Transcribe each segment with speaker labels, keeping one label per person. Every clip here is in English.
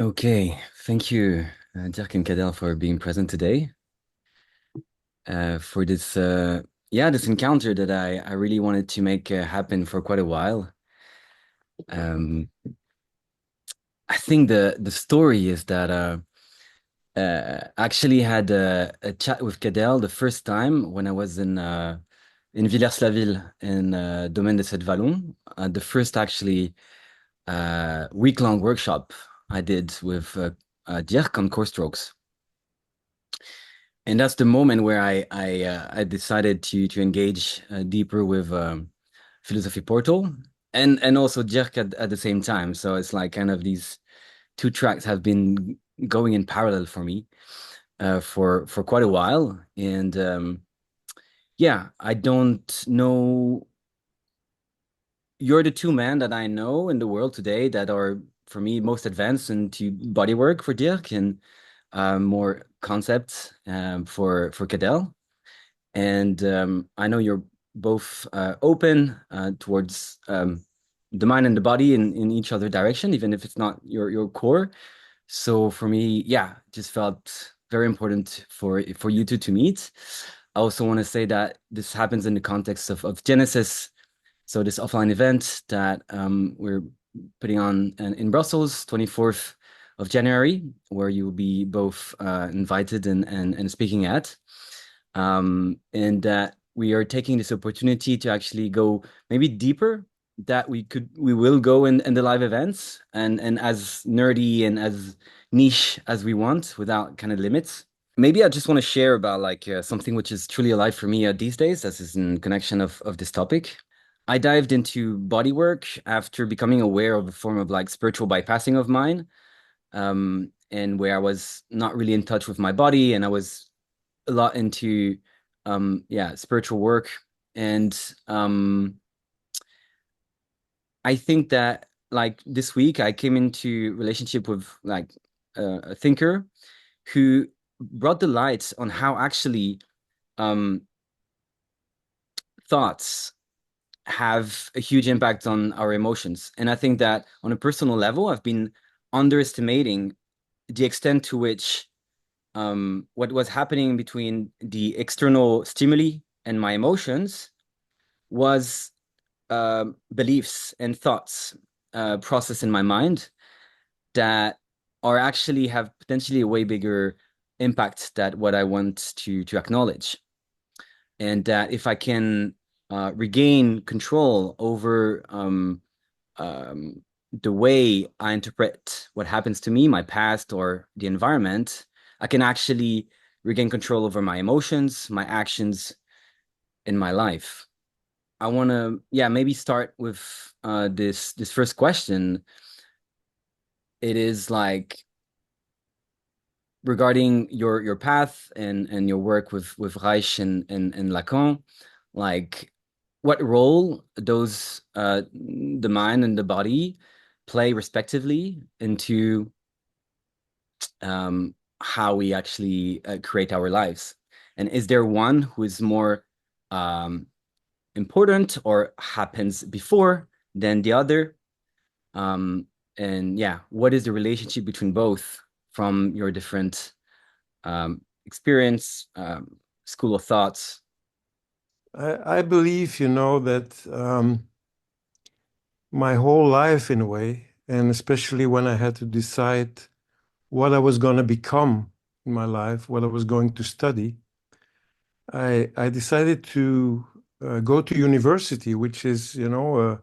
Speaker 1: Okay, thank you, Dirk and Cadell, for being present today for this encounter that I really wanted to make happen for quite a while. Um, I think the story is that actually had a chat with Cadell the first time when I was in Villers-la-Ville in Domaine de Sept-Vallons, the first actually week-long workshop I did with Dirk on core strokes. And that's the moment where I decided to engage deeper with philosophy portal and also Dirk at the same time. So it's like kind of these two tracks have been going in parallel for me for quite a while. And yeah, I don't know. You're the two men that I know in the world today that are, for me, most advanced into body work for Dirk and more concepts for Cadell. And I know you're both open towards the mind and the body in each other direction, even if it's not your core. So for me, yeah, just felt very important for you two to meet. I also want to say that this happens in the context of Genesis. So this offline event that we're putting on in Brussels, 24th of January, where you will be both invited and speaking at. And that we are taking this opportunity to actually go maybe deeper that we will go in the live events and as nerdy and as niche as we want without kind of limits. Maybe I just want to share about like something which is truly alive for me these days, as is in connection of this topic. I dived into body work after becoming aware of a form of like spiritual bypassing of mine, and where I was not really in touch with my body, and I was a lot into yeah, spiritual work. And I think that like this week I came into relationship with like a thinker who brought the light on how actually um thoughts have a huge impact on our emotions. And I think that on a personal level, I've been underestimating the extent to which what was happening between the external stimuli and my emotions was beliefs and thoughts processed in my mind that are actually have potentially a way bigger impact than what I want to acknowledge. And that if I can regain control over the way I interpret what happens to me, my past, or the environment, I can actually regain control over my emotions, my actions in my life. I want to, yeah, maybe start with this first question. It is like regarding your path and your work with Reich and Lacan, like what role those the mind and the body play respectively into how we actually create our lives. And is there one who is more um, important or happens before than the other? Um, and yeah, what is the relationship between both from your different experience, school of thoughts?
Speaker 2: I believe, that my whole life, in a way, and especially when I had to decide what I was going to become in my life, what I was going to study, I decided to go to university, which is, a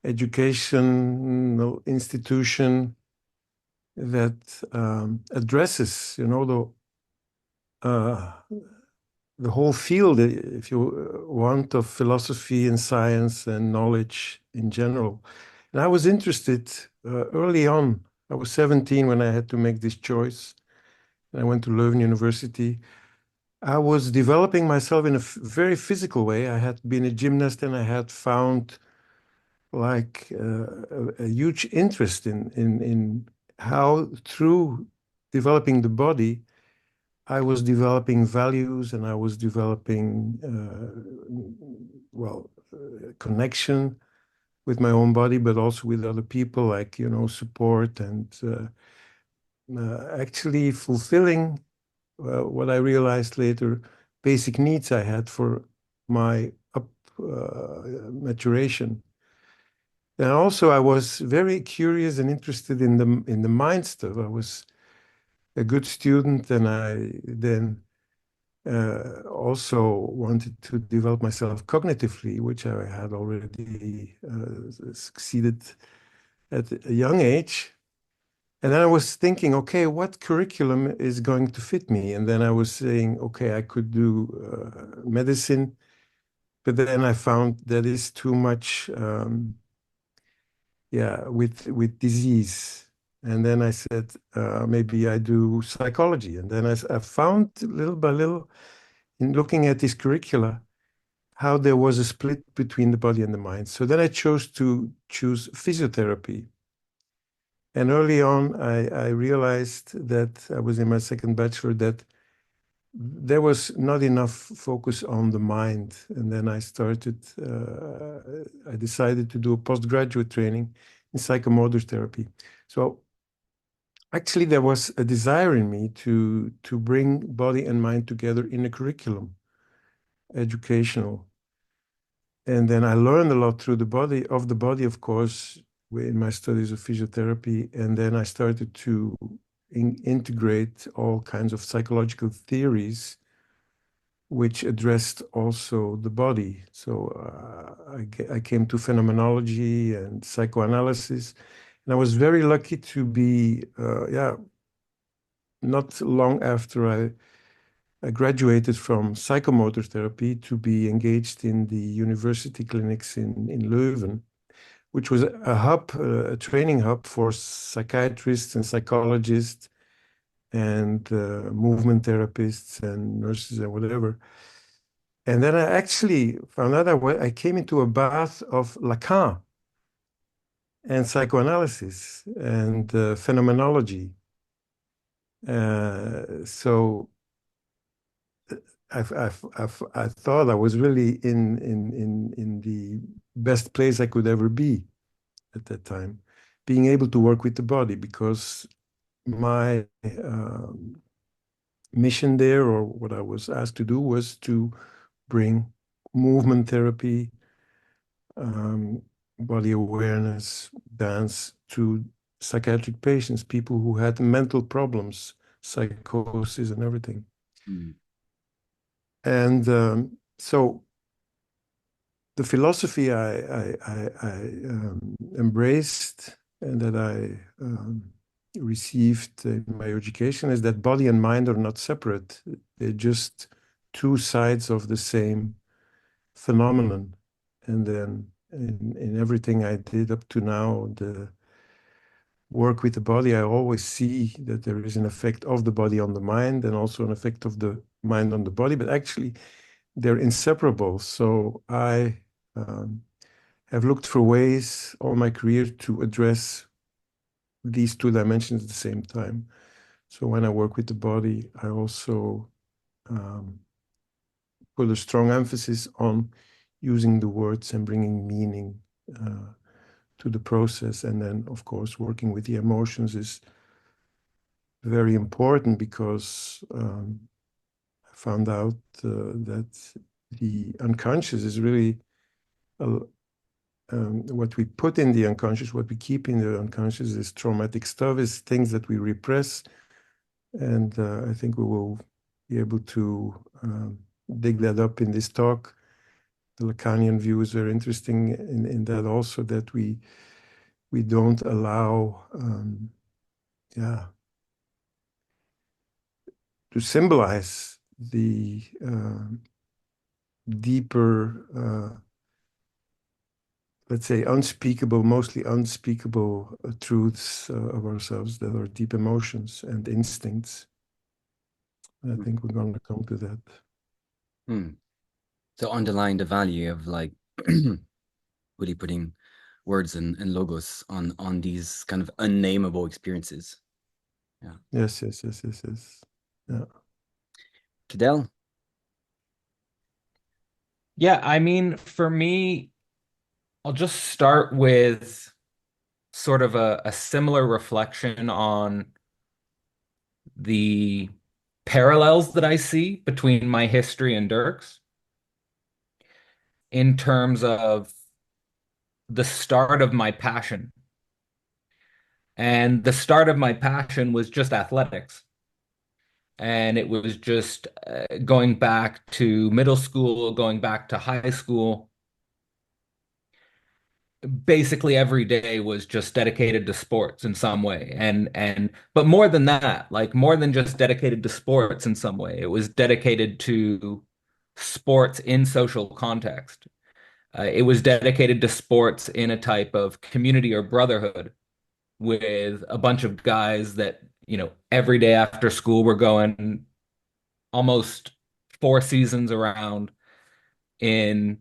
Speaker 2: educational institution that addresses, uh, the whole field, if you want, of philosophy and science and knowledge in general. And I was interested early on. I was 17 when I had to make this choice. I went to Leuven University. I was developing myself in a very physical way. I had been a gymnast and I had found like a huge interest in how through developing the body I was developing values and I was developing, connection with my own body, but also with other people, like, support and actually fulfilling what I realized later, basic needs I had for my up maturation. And also, I was very curious and interested in the mind stuff. I was a good student, and I then also wanted to develop myself cognitively, which I had already succeeded at a young age. And then I was thinking, okay, what curriculum is going to fit me? And then I was saying, okay, I could do medicine, but then I found that is too much, yeah, with disease. And then I said, maybe I do psychology. And then I found little by little, in looking at this curricula, how there was a split between the body and the mind. So then I chose to choose physiotherapy. And early on, I realized that I was in my second bachelor that there was not enough focus on the mind. And then I decided to do a postgraduate training in psychomotor therapy. So actually, there was a desire in me to bring body and mind together in a curriculum, educational. And then I learned a lot through the body, of course, in my studies of physiotherapy. And then I started to integrate all kinds of psychological theories, which addressed also the body. So I came to phenomenology and psychoanalysis. And I was very lucky to be, yeah, not long after I graduated from psychomotor therapy to be engaged in the university clinics in Leuven, which was a hub, a training hub for psychiatrists and psychologists and movement therapists and nurses and whatever. And then I actually found out I came into a bath of Lacan and psychoanalysis and phenomenology. So I thought I was really in the best place I could ever be at that time, being able to work with the body because my mission there, or what I was asked to do, was to bring movement therapy, um, body awareness, dance to psychiatric patients, people who had mental problems, psychosis, and everything.
Speaker 1: Mm.
Speaker 2: And so the philosophy I embraced and that I received in my education is that body and mind are not separate. They're just two sides of the same phenomenon. And then in everything I did up to now, the work with the body, I always see that there is an effect of the body on the mind and also an effect of the mind on the body, but actually they're inseparable. So I um, have looked for ways all my career to address these two dimensions at the same time. So when I work with the body, I also um, put a strong emphasis on using the words and bringing meaning to the process. And then, of course, working with the emotions is very important because I found out that the unconscious is really what we put in the unconscious, what we keep in the unconscious is traumatic stuff, is things that we repress. And I think we will be able to dig that up in this talk. The Lacanian view is very interesting in that also that we don't allow, yeah, to symbolize the deeper, let's say, unspeakable, mostly unspeakable truths of ourselves that are deep emotions and instincts. I think we're going to come to that.
Speaker 1: Mm. So underlying the value of like really putting words and logos on these kind of unnameable experiences. Yeah.
Speaker 2: Yes, yes, yes, yes, yes. Yeah.
Speaker 1: Cadell?
Speaker 3: Yeah, I mean, for me, I'll just start with sort of a similar reflection on the parallels that I see between my history and Dirk's in terms of the start of my passion. And the start of my passion was just athletics. And it was just going back to middle school, going back to high school. Basically every day was just dedicated to sports in some way. And but more than that, like more than just dedicated to sports in some way, it was dedicated to sports in social context. It was dedicated to sports in a type of community or brotherhood with a bunch of guys that, every day after school we're going almost 4 seasons around. In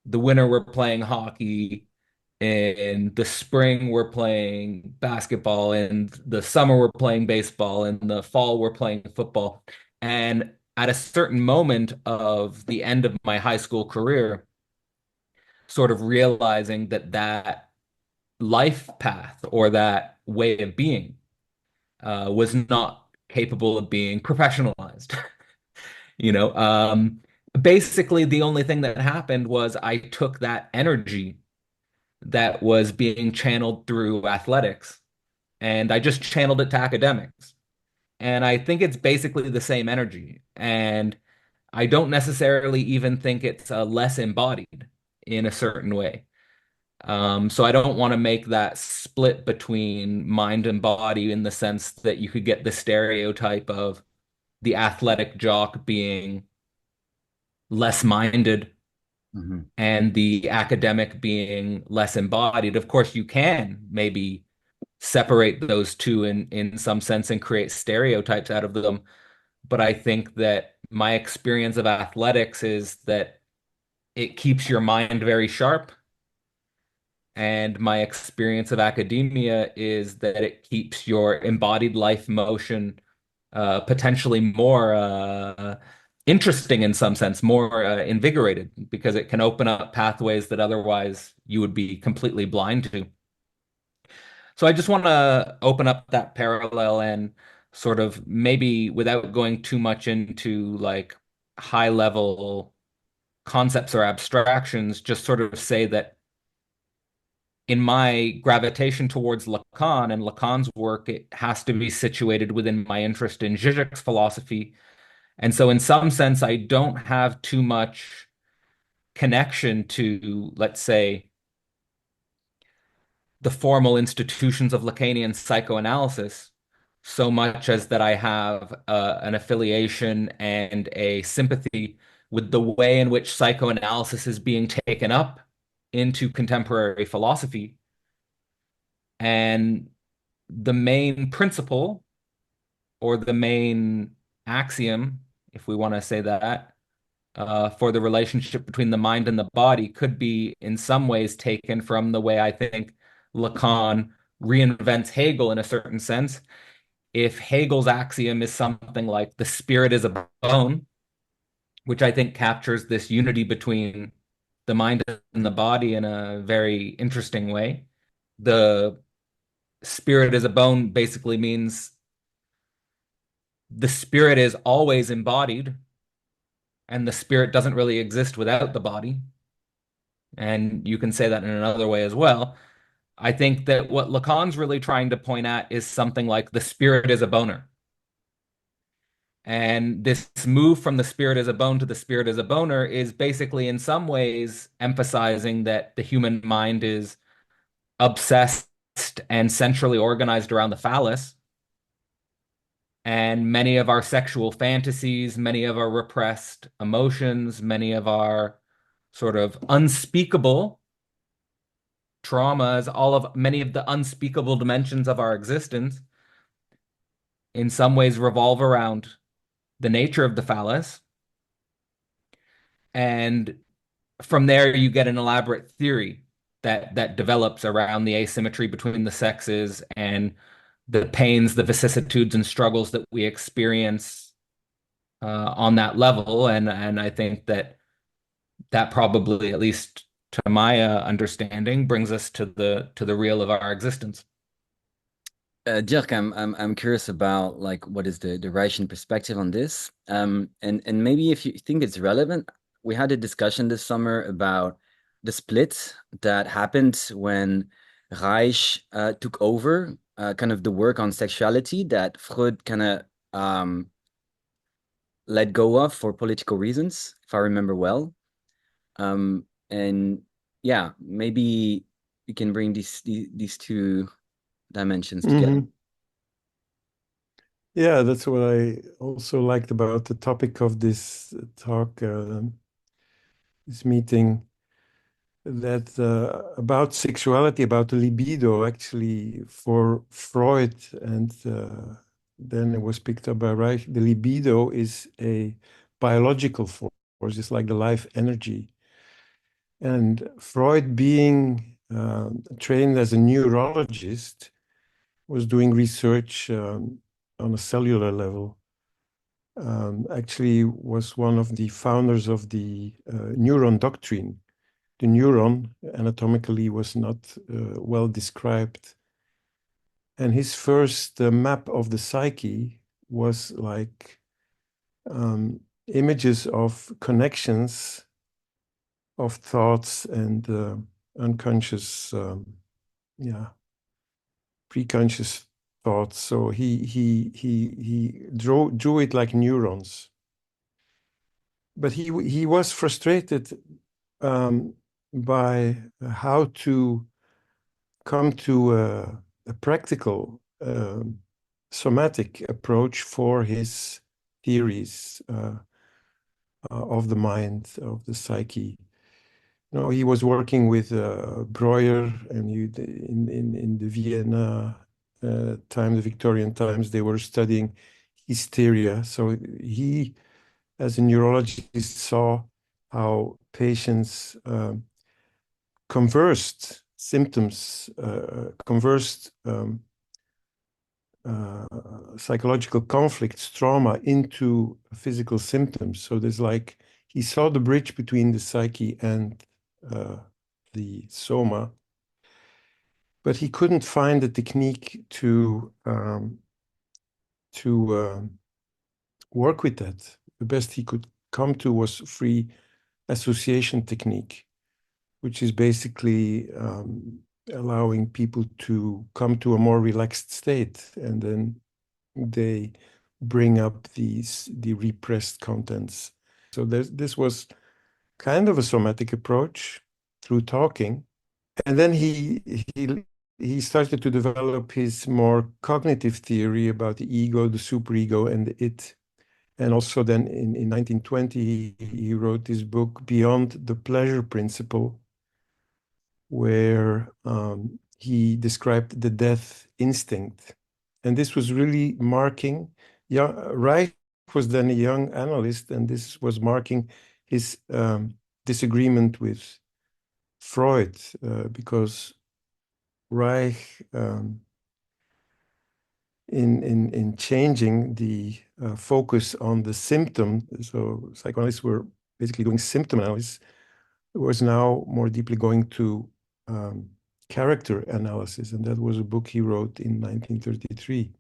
Speaker 3: the winter, we're playing hockey. In the spring, we're playing basketball. In the summer, we're playing baseball. In the fall, we're playing football. And at a certain moment of the end of my high school career, sort of realizing that that life path or that way of being was not capable of being professionalized. You know, um, Basically, the only thing that happened was I took that energy that was being channeled through athletics and I just channeled it to academics. And I think it's basically the same energy. And I don't necessarily even think it's less embodied in a certain way. So I don't want to make that split between mind and body in the sense that you could get the stereotype of the athletic jock being less minded
Speaker 1: Hmm.
Speaker 3: and the academic being less embodied. Of course, you can maybe separate those two in some sense and create stereotypes out of them. But I think that my experience of athletics is that it keeps your mind very sharp. And my experience of academia is that it keeps your embodied life motion potentially more interesting in some sense, more invigorated, because it can open up pathways that otherwise you would be completely blind to. So I just want to open up that parallel and sort of maybe without going too much into like high level concepts or abstractions, just sort of say that in my gravitation towards Lacan and Lacan's work, it has to be situated within my interest in Zizek's philosophy. And so, in some sense, I don't have too much connection to, let's say, the formal institutions of Lacanian psychoanalysis, so much as that I have an affiliation and a sympathy with the way in which psychoanalysis is being taken up into contemporary philosophy. And the main principle or the main axiom, if we want to say that, for the relationship between the mind and the body could be in some ways taken from the way I think Lacan reinvents Hegel in a certain sense. If Hegel's axiom is something like the spirit is a bone, which I think captures this unity between the mind and the body in a very interesting way. The spirit is a bone basically means the spirit is always embodied and the spirit doesn't really exist without the body. And you can say that in another way as well. I think that what Lacan's really trying to point at is something like the spirit is a boner. And this move from the spirit as a bone to the spirit as a boner is basically, in some ways, emphasizing that the human mind is obsessed and centrally organized around the phallus. And many of our sexual fantasies, many of our repressed emotions, many of our sort of unspeakable traumas, all of many of the unspeakable dimensions of our existence, in some ways revolve around the nature of the phallus. And from there, you get an elaborate theory that develops around the asymmetry between the sexes and the pains, the vicissitudes, and struggles that we experience on that level. And I think that that probably, at least to my understanding, brings us to the real of our existence.
Speaker 1: Dirk, I'm curious about like what is the Reichian perspective on this? And maybe if you think it's relevant, we had a discussion this summer about the split that happened when Reich took over kind of the work on sexuality that Freud kind of let go of for political reasons, if I remember well. And yeah, maybe we can bring these two dimensions together.
Speaker 2: Mhm. Yeah, that's what I also liked about the topic of this talk, this meeting, that about sexuality, about the libido, actually, for Freud, and then it was picked up by Reich, the libido is a biological force, it's like the life energy. And Freud, being trained as a neurologist, was doing research on a cellular level. Actually was one of the founders of the neuron doctrine. The neuron anatomically was not well described. And his first map of the psyche was like images of connections of thoughts and unconscious, yeah, preconscious thoughts. So he drew it like neurons. But he was frustrated by how to come to a practical somatic approach for his theories of the mind, of the psyche. You know, he was working with Breuer, and in the Vienna time, the Victorian times, they were studying hysteria. So he, as a neurologist, saw how patients conversed symptoms, conversed psychological conflicts, trauma into physical symptoms. So there's like, he saw the bridge between the psyche and the soma, but he couldn't find a technique to work with that. The best he could come to was free association technique, which is basically allowing people to come to a more relaxed state, and then they bring up the repressed contents. So this was kind of a somatic approach through talking. And then he started to develop his more cognitive theory about the ego, the superego, and the it. And also then in 1920, he wrote this book, Beyond the Pleasure Principle, where he described the death instinct. And this was really marking, yeah, Reich was then a young analyst, and this was marking his disagreement with Freud, because Reich, in changing the focus on the symptom, so psychoanalysts were basically doing symptom analysis, was now more deeply going to character analysis, and that was a book he wrote in 1933.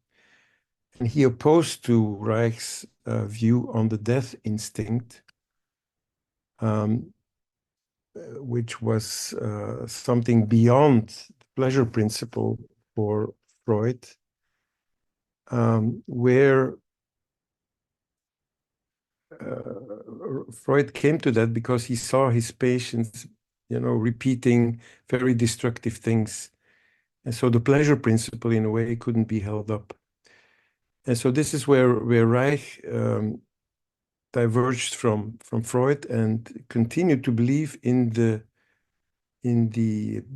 Speaker 2: And he opposed to Reich's view on the death instinct, which was something beyond the pleasure principle for Freud, where Freud came to that because he saw his patients, you know, repeating very destructive things. And so the pleasure principle, in a way, couldn't be held up. And so this is where Reich diverged from Freud and continued to believe in the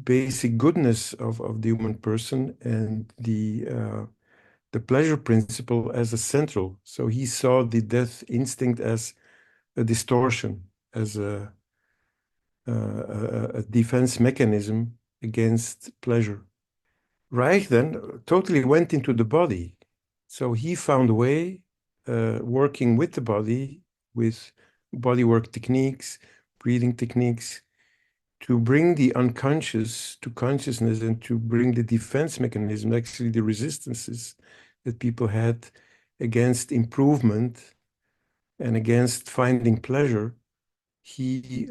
Speaker 2: basic goodness of the human person, and the pleasure principle as a central. So he saw the death instinct as a distortion, as a defense mechanism against pleasure. Reich then totally went into the body. So he found a way, working with the body, with bodywork techniques, breathing techniques, to bring the unconscious to consciousness and to bring the defense mechanism, actually the resistances that people had against improvement and against finding pleasure. He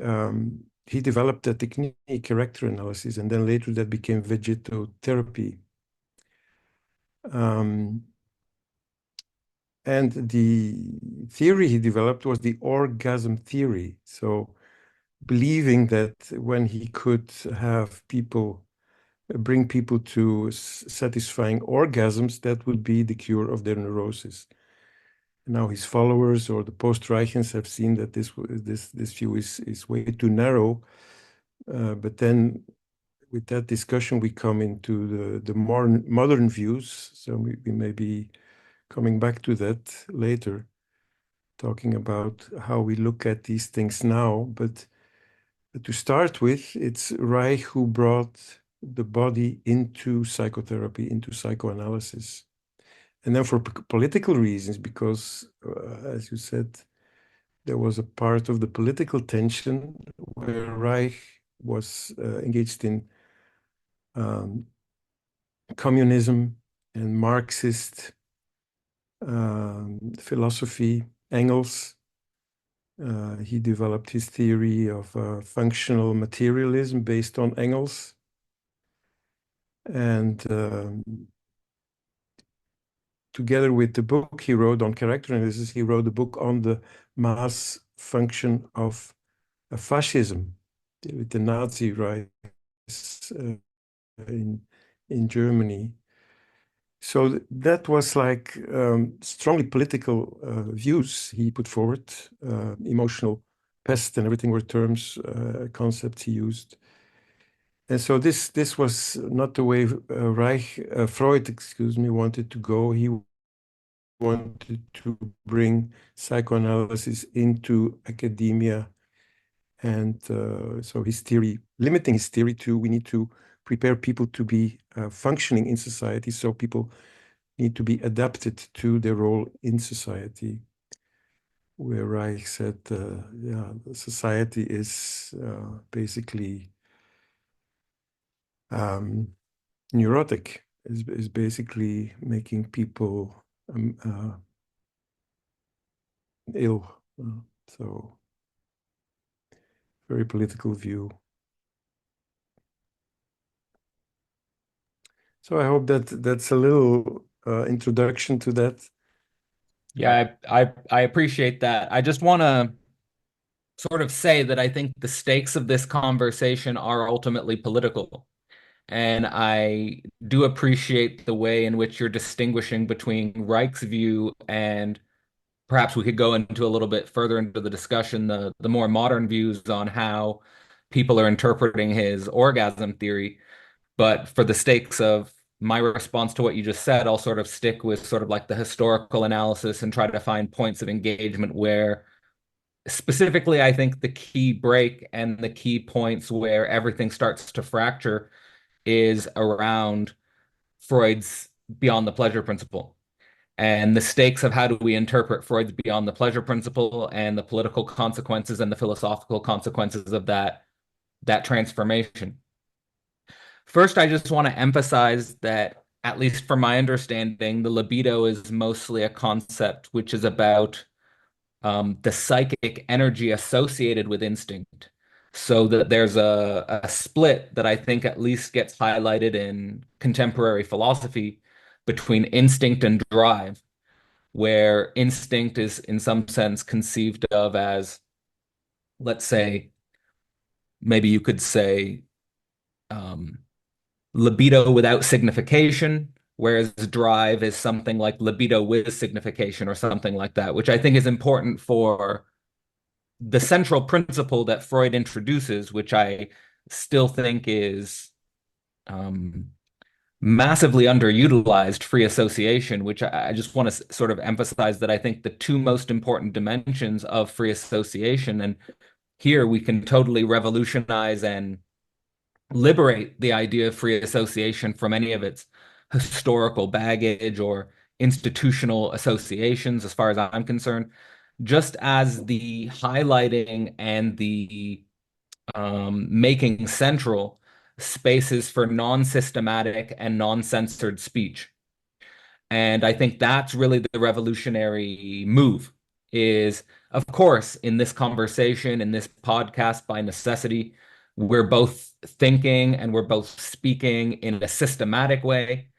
Speaker 2: developed a technique, character analysis, and then later that became vegetotherapy. And the theory he developed was the orgasm theory. So believing that when he could have people, bring people to satisfying orgasms, that would be the cure of their neurosis. And now his followers or the post-Reichians have seen that this view is way too narrow. But then with that discussion, we come into the more modern views. So we may be coming back to that later, talking about how we look at these things now. But to start with, it's Reich who brought the body into psychotherapy, into psychoanalysis. And then for political reasons, because as you said, there was a part of the political tension where Reich was engaged in communism and Marxist philosophy. Engels, he developed his theory of functional materialism based on Engels. And together with the book he wrote on character analysis, he wrote a book on the mass function of fascism with the Nazi rise in Germany. So that was like strongly political views he put forward. Emotional pest and everything were terms, concepts he used. And so this was not the way Freud, excuse me, wanted to go. He wanted to bring psychoanalysis into academia. And so his theory, limiting his theory to we need to prepare people to be functioning in society. So people need to be adapted to their role in society. Where Reich said, yeah, society is basically neurotic, is basically making people ill. So very political view. So I hope that that's a little introduction to that.
Speaker 3: Yeah, I appreciate that. I just want to sort of say that I think the stakes of this conversation are ultimately political. And I do appreciate the way in which you're distinguishing between Reich's view and perhaps we could go into a little bit further into the discussion, the more modern views on how people are interpreting his orgasm theory. But for the stakes of my response to what you just said, I'll sort of stick with sort of like the historical analysis and try to find points of engagement where specifically I think the key break and the key points where everything starts to fracture is around Freud's beyond the pleasure principle and the stakes of how do we interpret Freud's beyond the pleasure principle and the political consequences and the philosophical consequences of that transformation. First, I just want to emphasize that, at least from my understanding, the libido is mostly a concept which is about the psychic energy associated with instinct. So that there's a split that I think at least gets highlighted in contemporary philosophy between instinct and drive, where instinct is in some sense conceived of as, let's say, maybe you could say, libido without signification, whereas drive is something like libido with signification or something like that, which I think is important for the central principle that Freud introduces, which I still think is massively underutilized, free association, which I just want to sort of emphasize that I think the two most important dimensions of free association, and here we can totally revolutionize and liberate the idea of free association from any of its historical baggage or institutional associations, as far as I'm concerned, just as the highlighting and the making central spaces for non-systematic and non-censored speech. And I think that's really the revolutionary move is, of course, in this conversation, in this podcast, by necessity, we're both thinking and we're both speaking in a systematic way.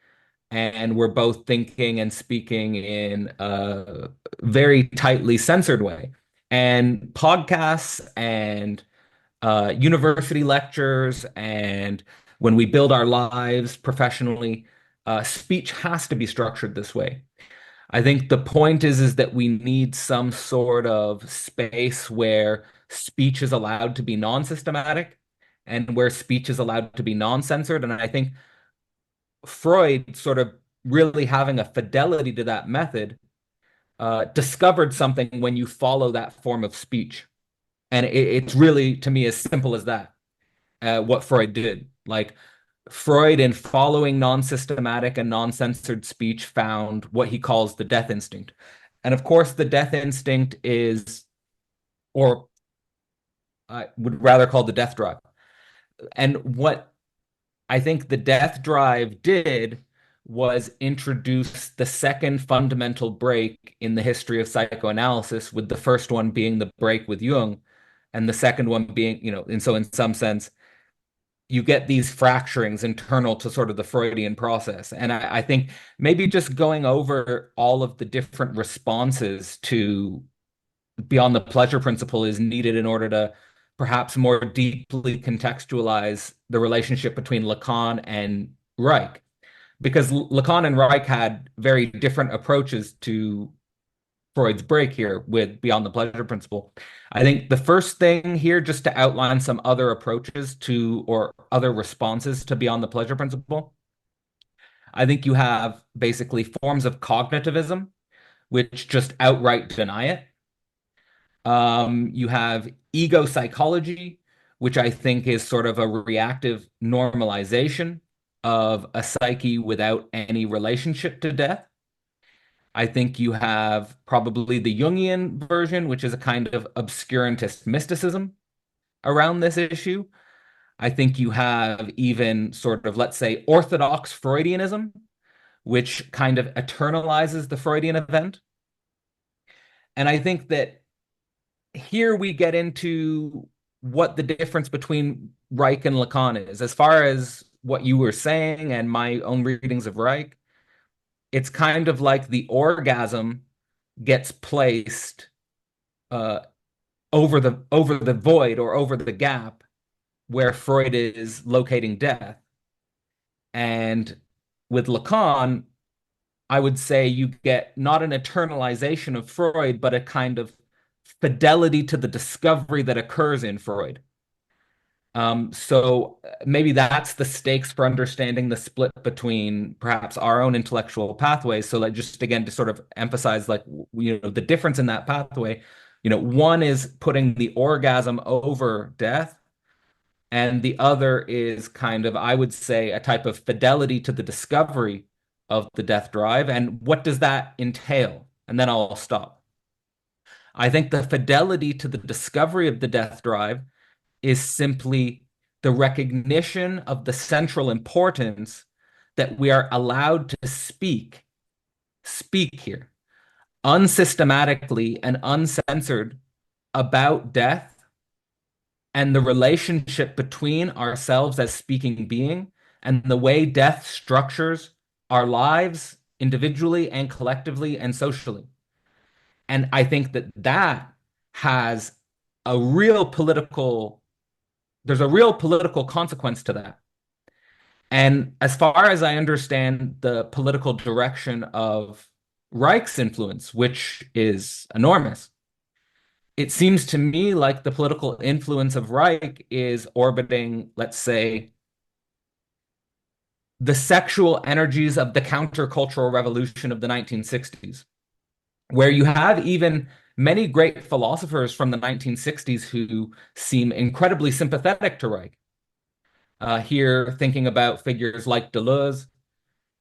Speaker 3: And we're both thinking and speaking in a very tightly censored way. And podcasts and university lectures and when we build our lives professionally, speech has to be structured this way. I think the point is that we need some sort of space where speech is allowed to be non-systematic and where speech is allowed to be non-censored. And I think Freud sort of really having a fidelity to that method discovered something when you follow that form of speech. And it's really, to me, as simple as that, what Freud did. Like Freud, in following non-systematic and non-censored speech, found what he calls the death instinct. And of course, the death instinct is, or I would rather call the death drive. And what I think the death drive did was introduce the second fundamental break in the history of psychoanalysis, with the first one being the break with Jung, and the second one being, and so in some sense, you get these fracturings internal to sort of the Freudian process. And I think maybe just going over all of the different responses to Beyond the Pleasure Principle is needed in order to perhaps more deeply contextualize the relationship between Lacan and Reich. Because Lacan and Reich had very different approaches to Freud's break here with Beyond the Pleasure Principle. I think the first thing here, just to outline some other approaches to or other responses to Beyond the Pleasure Principle, I think you have basically forms of cognitivism, which just outright deny it. You have ego psychology, which I think is sort of a reactive normalization of a psyche without any relationship to death. I think you have probably the Jungian version, which is a kind of obscurantist mysticism around this issue. I think you have even sort of, let's say, orthodox Freudianism, which kind of eternalizes the Freudian event. And I think that here we get into what the difference between Reich and Lacan is. As far as what you were saying and my own readings of Reich, it's kind of like the orgasm gets placed uh, over the void or over the gap where Freud is locating death. And with Lacan, I would say you get not an eternalization of Freud, but a kind of fidelity to the discovery that occurs in Freud. So maybe that's the stakes for understanding the split between perhaps our own intellectual pathways. So like just again to sort of emphasize like the difference in that pathway, one is putting the orgasm over death, and the other is kind of, I would say, a type of fidelity to the discovery of the death drive. And what does that entail? And then I'll stop. I think the fidelity to the discovery of the death drive is simply the recognition of the central importance that we are allowed to speak here, unsystematically and uncensored about death and the relationship between ourselves as speaking being and the way death structures our lives individually and collectively and socially. And I think that that has a real political there's a real political consequence to that. And as far as I understand the political direction of Reich's influence, which is enormous, it seems to me like the political influence of Reich is orbiting, let's say, the sexual energies of the countercultural revolution of the 1960s, where you have even many great philosophers from the 1960s who seem incredibly sympathetic to Reich. Here, thinking about figures like Deleuze,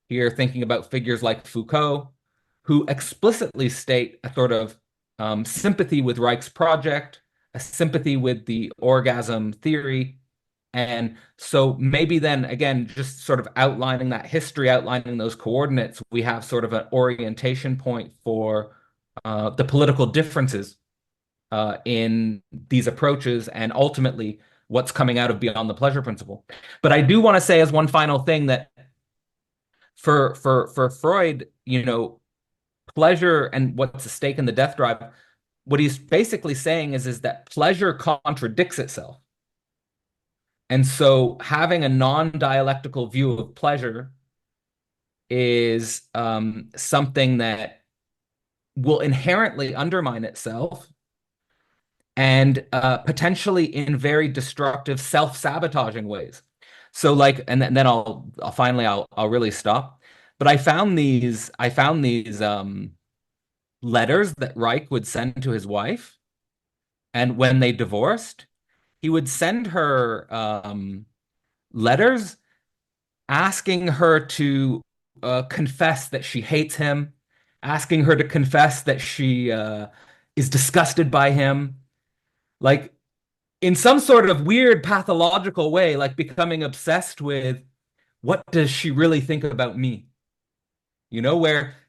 Speaker 3: here, thinking about figures like Foucault, who explicitly state a sort of sympathy with Reich's project, a sympathy with the orgasm theory. And so maybe then again, just sort of outlining that history, outlining those coordinates, we have sort of an orientation point for the political differences in these approaches and ultimately what's coming out of beyond the pleasure principle. But I do want to say as one final thing that for Freud, pleasure and what's at stake in the death drive, what he's basically saying is that pleasure contradicts itself. And so having a non-dialectical view of pleasure is something that will inherently undermine itself and potentially in very destructive, self-sabotaging ways. So like, and then I'll really stop. But I found these letters that Reich would send to his wife, and when they divorced, he would send her letters asking her to confess that she hates him, asking her to confess that she is disgusted by him, like in some sort of weird pathological way, like becoming obsessed with what does she really think about me?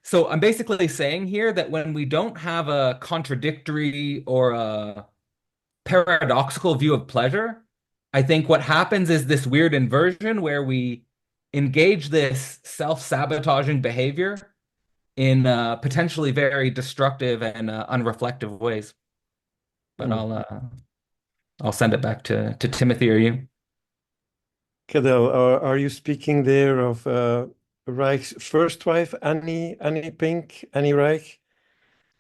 Speaker 3: So I'm basically saying here that when we don't have a contradictory or a paradoxical view of pleasure, I think what happens is this weird inversion where we engage this self-sabotaging behavior in potentially very destructive and unreflective ways. But I'll send it back to Timothy or you.
Speaker 2: Cadell, are you speaking there of Reich's first wife, Annie Pink, Annie Reich,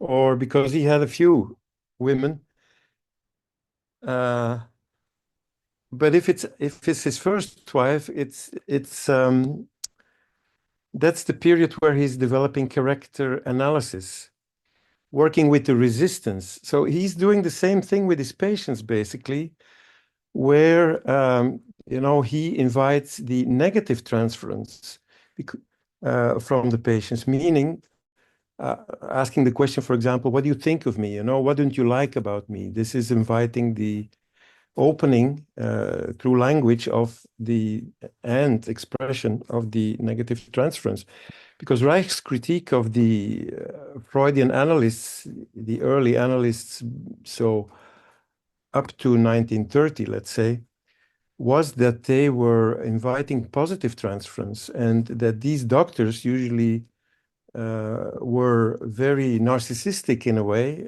Speaker 2: or because he had a few women? But if it's his first wife, that's the period where he's developing character analysis, working with the resistance. So he's doing the same thing with his patients, basically, where he invites the negative transference from the patients, meaning asking the question, for example, what do you think of me? What don't you like about me? This is inviting the opening through language of the and expression of the negative transference. Because Reich's critique of the Freudian analysts, the early analysts, so up to 1930, let's say, was that they were inviting positive transference, and that these doctors usually were very narcissistic in a way,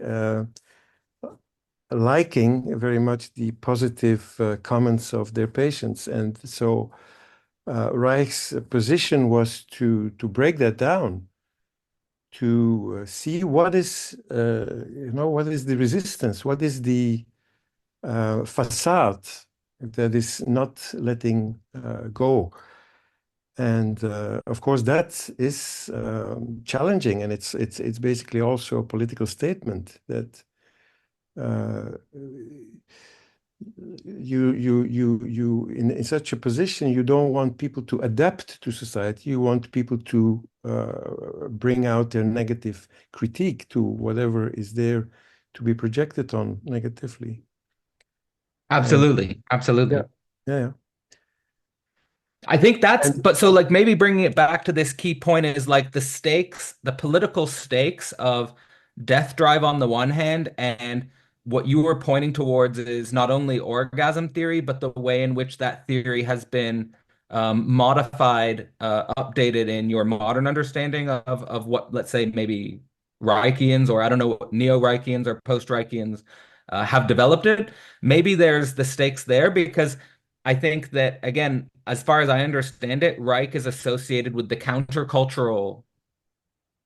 Speaker 2: liking very much the positive comments of their patients. And so Reich's position was to break that down, to see what is the resistance, what is the facade that is not letting go. And of course, that is challenging, and it's basically also a political statement that you in such a position, you don't want people to adapt to society. You want people to bring out their negative critique to whatever is there to be projected on negatively.
Speaker 3: Absolutely. Absolutely.
Speaker 2: Yeah.
Speaker 3: I think but so like maybe bringing it back to this key point is like the stakes, the political stakes of death drive on the one hand, and what you were pointing towards is not only orgasm theory, but the way in which that theory has been modified, updated in your modern understanding of what, let's say, maybe Reichians, or I don't know, neo-Reichians or post-Reichians have developed it. Maybe there's the stakes there because I think that, again, as far as I understand it, Reich is associated with the countercultural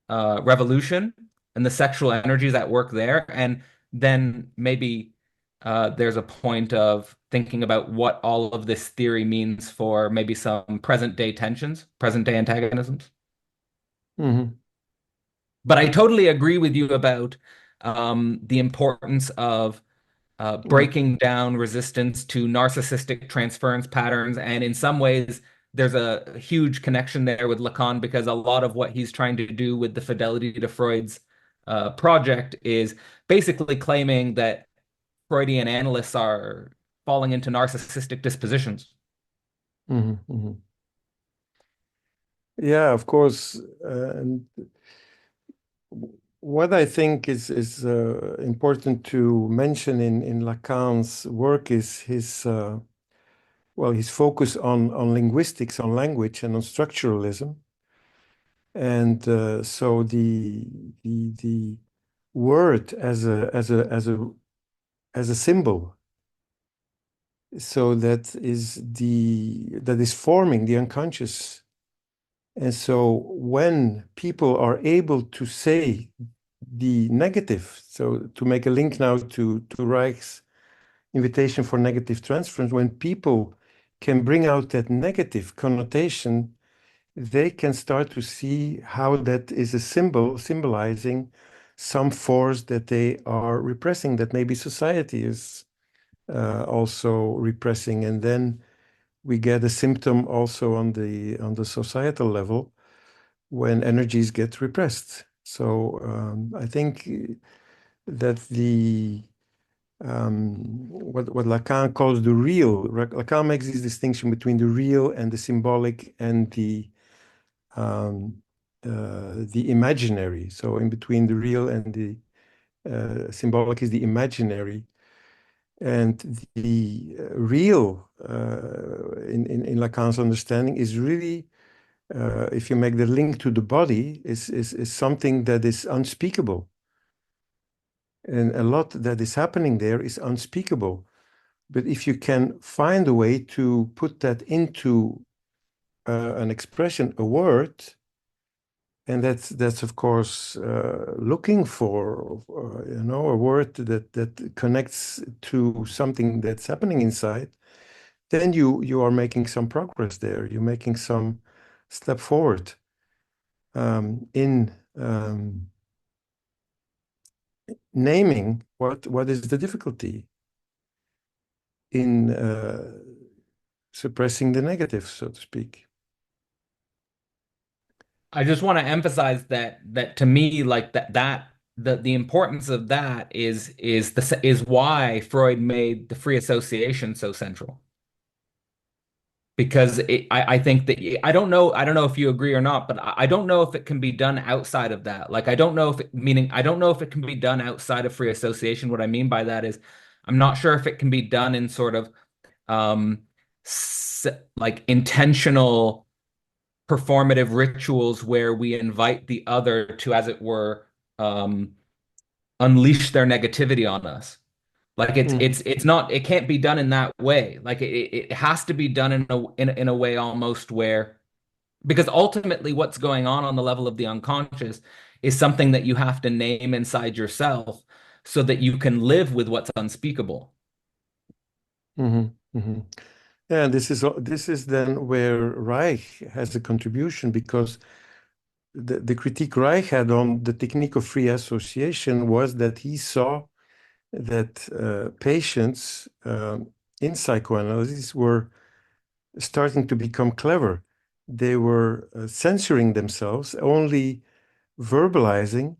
Speaker 3: revolution and the sexual energies at work there. And then maybe there's a point of thinking about what all of this theory means for maybe some present day tensions, present day antagonisms.
Speaker 2: Mm-hmm.
Speaker 3: But I totally agree with you about the importance of breaking down resistance to narcissistic transference patterns. And in some ways, there's a huge connection there with Lacan, because a lot of what he's trying to do with the fidelity to Freud's project is basically claiming that Freudian analysts are falling into narcissistic dispositions.
Speaker 2: Mhm, mhm. Yeah, of course. And what I think is important to mention in Lacan's work is his his focus on linguistics, on language, and on structuralism. And so the word as a symbol, so that is forming the unconscious. And so when people are able to say the negative, so to make a link now to Reich's invitation for negative transference, when people can bring out that negative connotation, they can start to see how that is a symbol symbolizing some force that they are repressing, that maybe society is also repressing. And then we get a symptom also on the societal level when energies get repressed. So I think that what Lacan calls the real, Lacan makes this distinction between the real and the symbolic and the imaginary. So in between the real and the symbolic is the imaginary. And the real, in Lacan's understanding, is really, if you make the link to the body, is something that is unspeakable. And a lot that is happening there is unspeakable. But if you can find a way to put that into an expression, a word, and that's of course looking for a word that connects to something that's happening inside, then you are making some progress there. You're making some step forward in naming what is the difficulty in suppressing the negative, so to speak.
Speaker 3: I just want to emphasize that to me, like the importance of that is why Freud made the free association so central. Because I think that I don't know if you agree or not, but I don't know if it can be done outside of that. Like I don't know if it, meaning I don't know if it can be done outside of free association. What I mean by that is I'm not sure if it can be done in sort of um like intentional performative rituals where we invite the other to, as it were, um, unleash their negativity on us. Like
Speaker 2: Mhm,
Speaker 3: it's not it can't be done in that way. Like it has to be done in a way almost where because ultimately what's going on the level of the unconscious is something that you have to name inside yourself so that you can live with what's unspeakable.
Speaker 2: mhm, mhm. Yeah, and this is then where Reich has a contribution, because the critique Reich had on the technique of free association was that he saw that patients in psychoanalysis were starting to become clever. They were censoring themselves, only verbalizing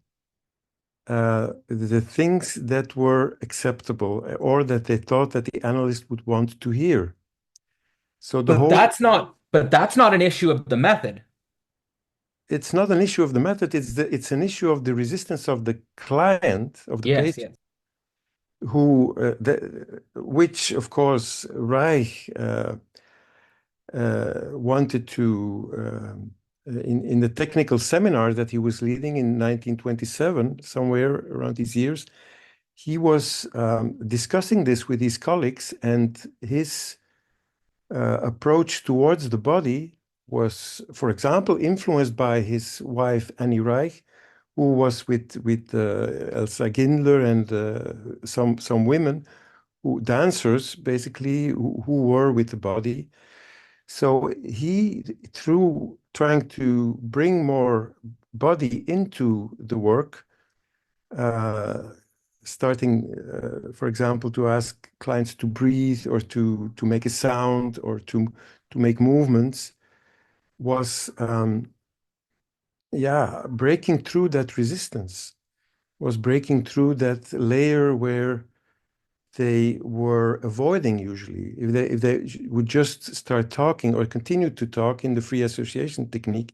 Speaker 2: the things that were acceptable or that they thought that the analyst would want to hear. So the
Speaker 3: But
Speaker 2: whole,
Speaker 3: that's not an issue of the method.
Speaker 2: it's not an issue of the method, it's an issue of the resistance of the client, of the
Speaker 3: Yes,
Speaker 2: patient,
Speaker 3: yes.
Speaker 2: who, which of course Reich wanted to, in the technical seminar that he was leading in 1927, somewhere around these years, he was discussing this with his colleagues, and his approach towards the body was, for example, influenced by his wife Annie Reich, who was with Elsa Gindler and some women, who dancers basically, who were with the body. So he, through trying to bring more body into the work, uh, starting, for example, to ask clients to breathe or to make a sound or to make movements, was breaking through that resistance, was breaking through that layer where they were avoiding usually. If they would just start talking or continue to talk in the free association technique,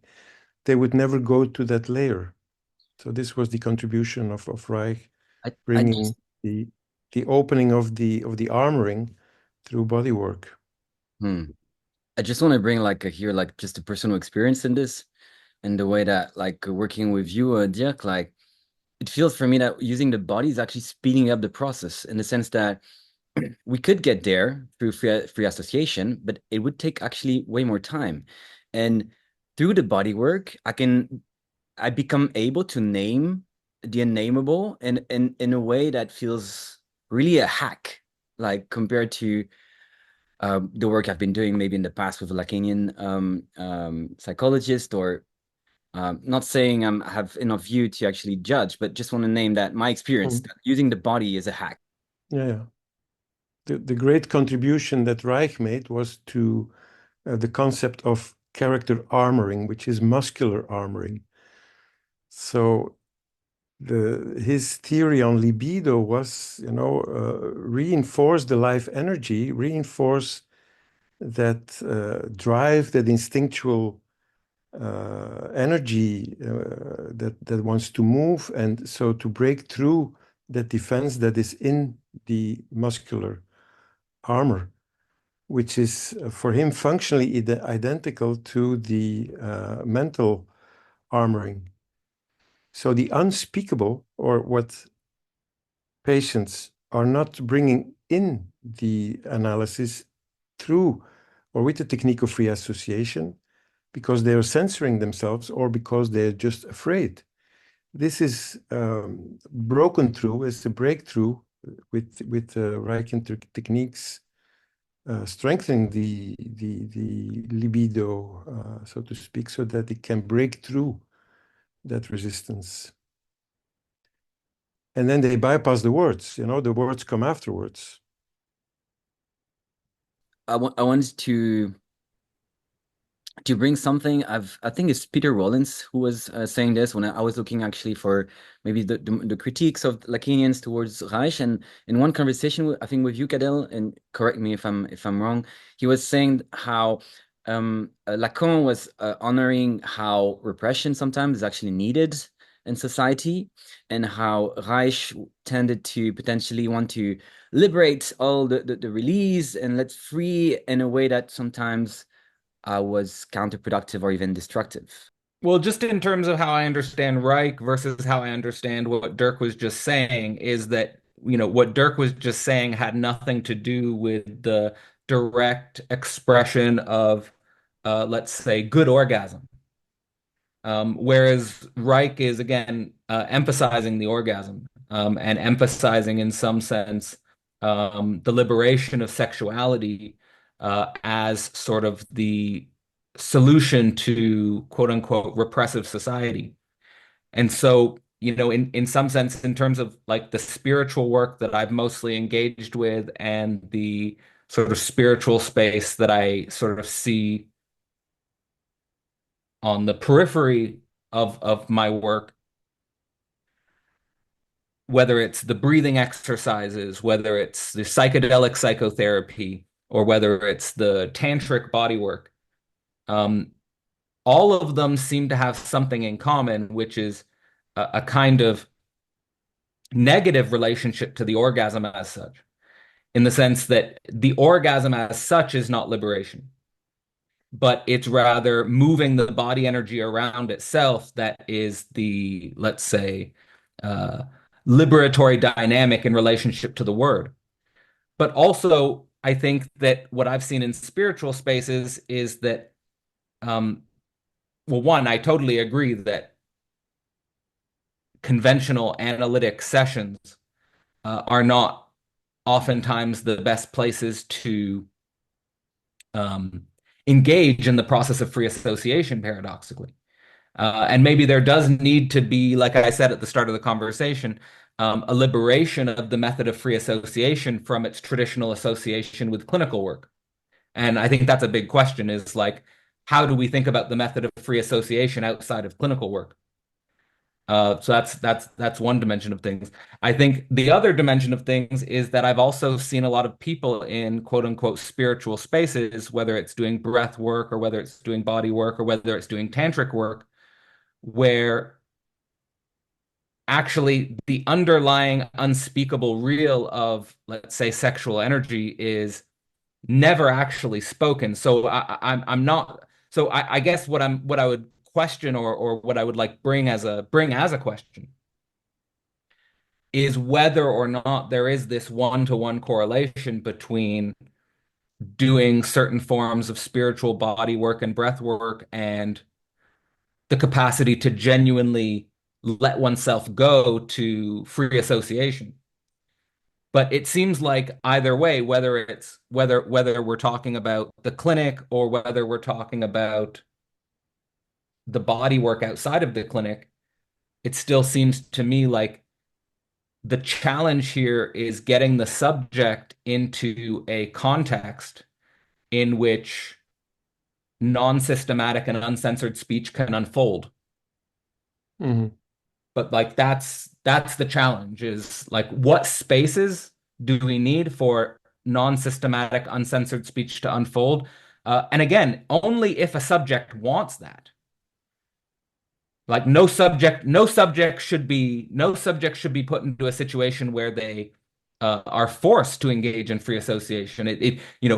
Speaker 2: they would never go to that layer. So this was the contribution of Reich,
Speaker 1: I
Speaker 2: bringing
Speaker 1: just
Speaker 2: the opening of the armoring through body work.
Speaker 1: hmm. I just want to bring like a here like just a personal experience in this and the way that like working with you, Dirk, like it feels for me that using the body is actually speeding up the process in the sense that we could get there through free association, but it would take actually way more time. And through the body work, I become able to name the unnameable in a way that feels really a hack, like compared to the work I've been doing maybe in the past with a Lacanian psychologist, or not saying I have enough view to actually judge, but just want to name that my experience
Speaker 2: Mm.
Speaker 1: that using the body is a hack.
Speaker 2: Yeah, yeah. The great contribution that Reich made was to the concept of character armoring, which is muscular armoring. So his theory on libido was, reinforce the life energy, reinforce that drive, that instinctual energy that wants to move, and so to break through that defense that is in the muscular armor, which is for him functionally identical to the mental armoring. So the unspeakable, or what patients are not bringing in the analysis through or with the technique of free association, because they are censoring themselves or because they're just afraid. This is broken through, it's a breakthrough with Reichian techniques, strengthening the libido, so to speak, so that it can break through that resistance. And then they bypass the words, the words come afterwards.
Speaker 1: I wanted to bring something. I think it's Peter Rollins who was saying this when I was looking actually for maybe the critiques of Lacanians towards Reich, and in one conversation I think with you, Cadell, and correct me if I'm wrong, he was saying how Lacan was honoring how repression sometimes is actually needed in society, and how Reich tended to potentially want to liberate all the release and let free in a way that sometimes was counterproductive or even destructive.
Speaker 3: Well, just in terms of how I understand Reich versus how I understand what Dirk was just saying, is that, what Dirk was just saying had nothing to do with the direct expression of, let's say, good orgasm. Whereas Reich is, again, emphasizing the orgasm, and emphasizing, in some sense, the liberation of sexuality as sort of the solution to quote unquote repressive society. And so, in some sense, in terms of like the spiritual work that I've mostly engaged with and the sort of spiritual space that I sort of see on the periphery of my work, whether it's the breathing exercises, whether it's the psychedelic psychotherapy, or whether it's the tantric body work, um, all of them seem to have something in common, which is a kind of negative relationship to the orgasm as such, in the sense that the orgasm as such is not liberation, but it's rather moving the body energy around itself that is the, let's say, uh, liberatory dynamic in relationship to the word. But also, I think that what I've seen in spiritual spaces is that, well, one, I totally agree that conventional analytic sessions are not oftentimes the best places to um, engage in the process of free association, paradoxically. And maybe there does need to be, like I said at the start of the conversation, a liberation of the method of free association from its traditional association with clinical work. And I think that's a big question, is like, how do we think about the method of free association outside of clinical work? So that's one dimension of things. I think the other dimension of things is that I've also seen a lot of people in quote unquote spiritual spaces, whether it's doing breath work or whether it's doing body work or whether it's doing tantric work, where actually the underlying unspeakable real of, let's say, sexual energy is never actually spoken. So I'm not. So I guess what I would question or what I would like bring as a question is whether or not there is this one-to-one correlation between doing certain forms of spiritual body work and breath work and the capacity to genuinely let oneself go to free association. But it seems like either way, whether we're talking about the clinic or whether we're talking about the body work outside of the clinic, it still seems to me like the challenge here is getting the subject into a context in which non-systematic and uncensored speech can unfold.
Speaker 2: Mhm.
Speaker 3: But like that's the challenge is like what spaces do we need for non-systematic, uncensored speech to unfold? And again, only if a subject wants that. Like no subject should be put into a situation where they are forced to engage in free association.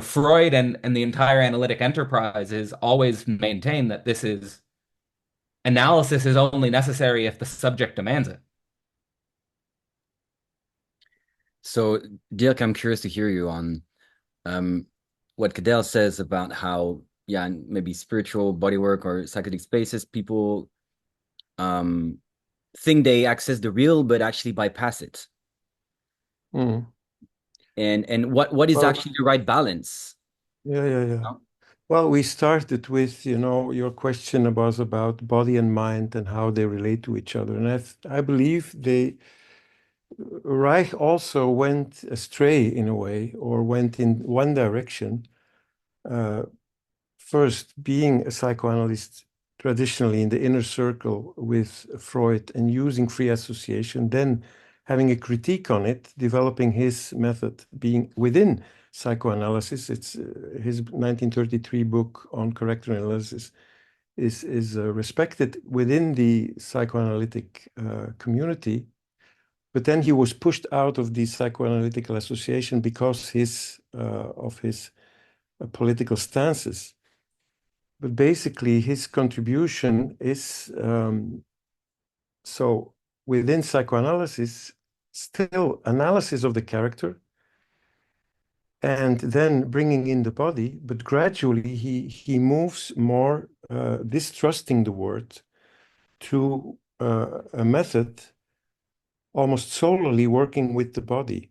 Speaker 3: Freud and the entire analytic enterprise is always maintained that this is analysis is only necessary if the subject demands it.
Speaker 1: So, Dirk, I'm curious to hear you on um, what Cadell says about how, yeah, maybe spiritual bodywork or psychedelic spaces, people um, think they access the real, but actually bypass it.
Speaker 2: Mhm.
Speaker 1: And what is
Speaker 2: Well,
Speaker 1: actually the right balance?
Speaker 2: yeah.
Speaker 1: No?
Speaker 2: Well, we started with, your question was about body and mind and how they relate to each other. And I believe Reich also went astray in a way, or went in one direction. Uh, First, being a psychoanalyst traditionally in the inner circle with Freud and using free association, then having a critique on it, developing his method, being within psychoanalysis. It's his 1933 book on character analysis is respected within the psychoanalytic community. But then he was pushed out of the psychoanalytical association because of his political stances. But basically, his contribution is so within psychoanalysis, still analysis of the character and then bringing in the body, but gradually he moves more distrusting the word to a method almost solely working with the body,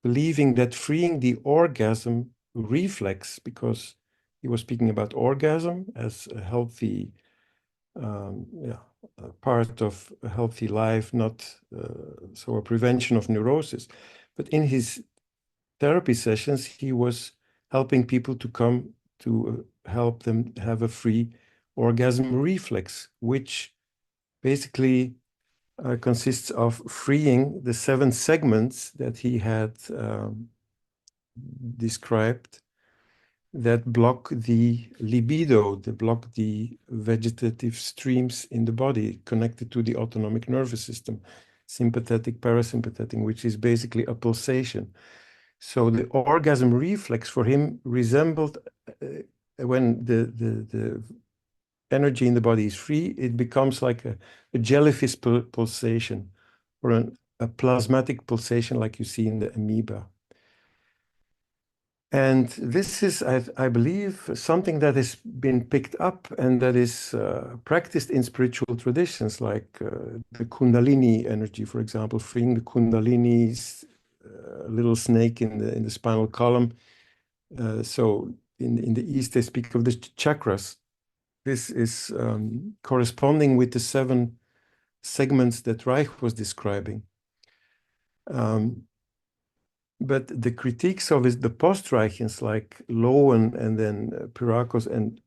Speaker 2: believing that freeing the orgasm reflex, because he was speaking about orgasm as a healthy yeah, part of a healthy life, not so a prevention of neurosis. But in his therapy sessions, he was helping people to come to help them have a free orgasm reflex, which basically consists of freeing the 7 segments that he had described that block the libido, that block the vegetative streams in the body connected to the autonomic nervous system, sympathetic, parasympathetic, which is basically a pulsation. So the orgasm reflex for him resembled when the energy in the body is free, it becomes like a jellyfish pulsation or a plasmatic pulsation like you see in the amoeba. And this is, I believe, something that has been picked up and that is practiced in spiritual traditions, like the Kundalini energy, for example, freeing the Kundalini's little snake in the spinal column. So in the East, they speak of the chakras. This is corresponding with the 7 segments that Reich was describing. But the critiques of the post-Reichians like Lowen and then Pirakos and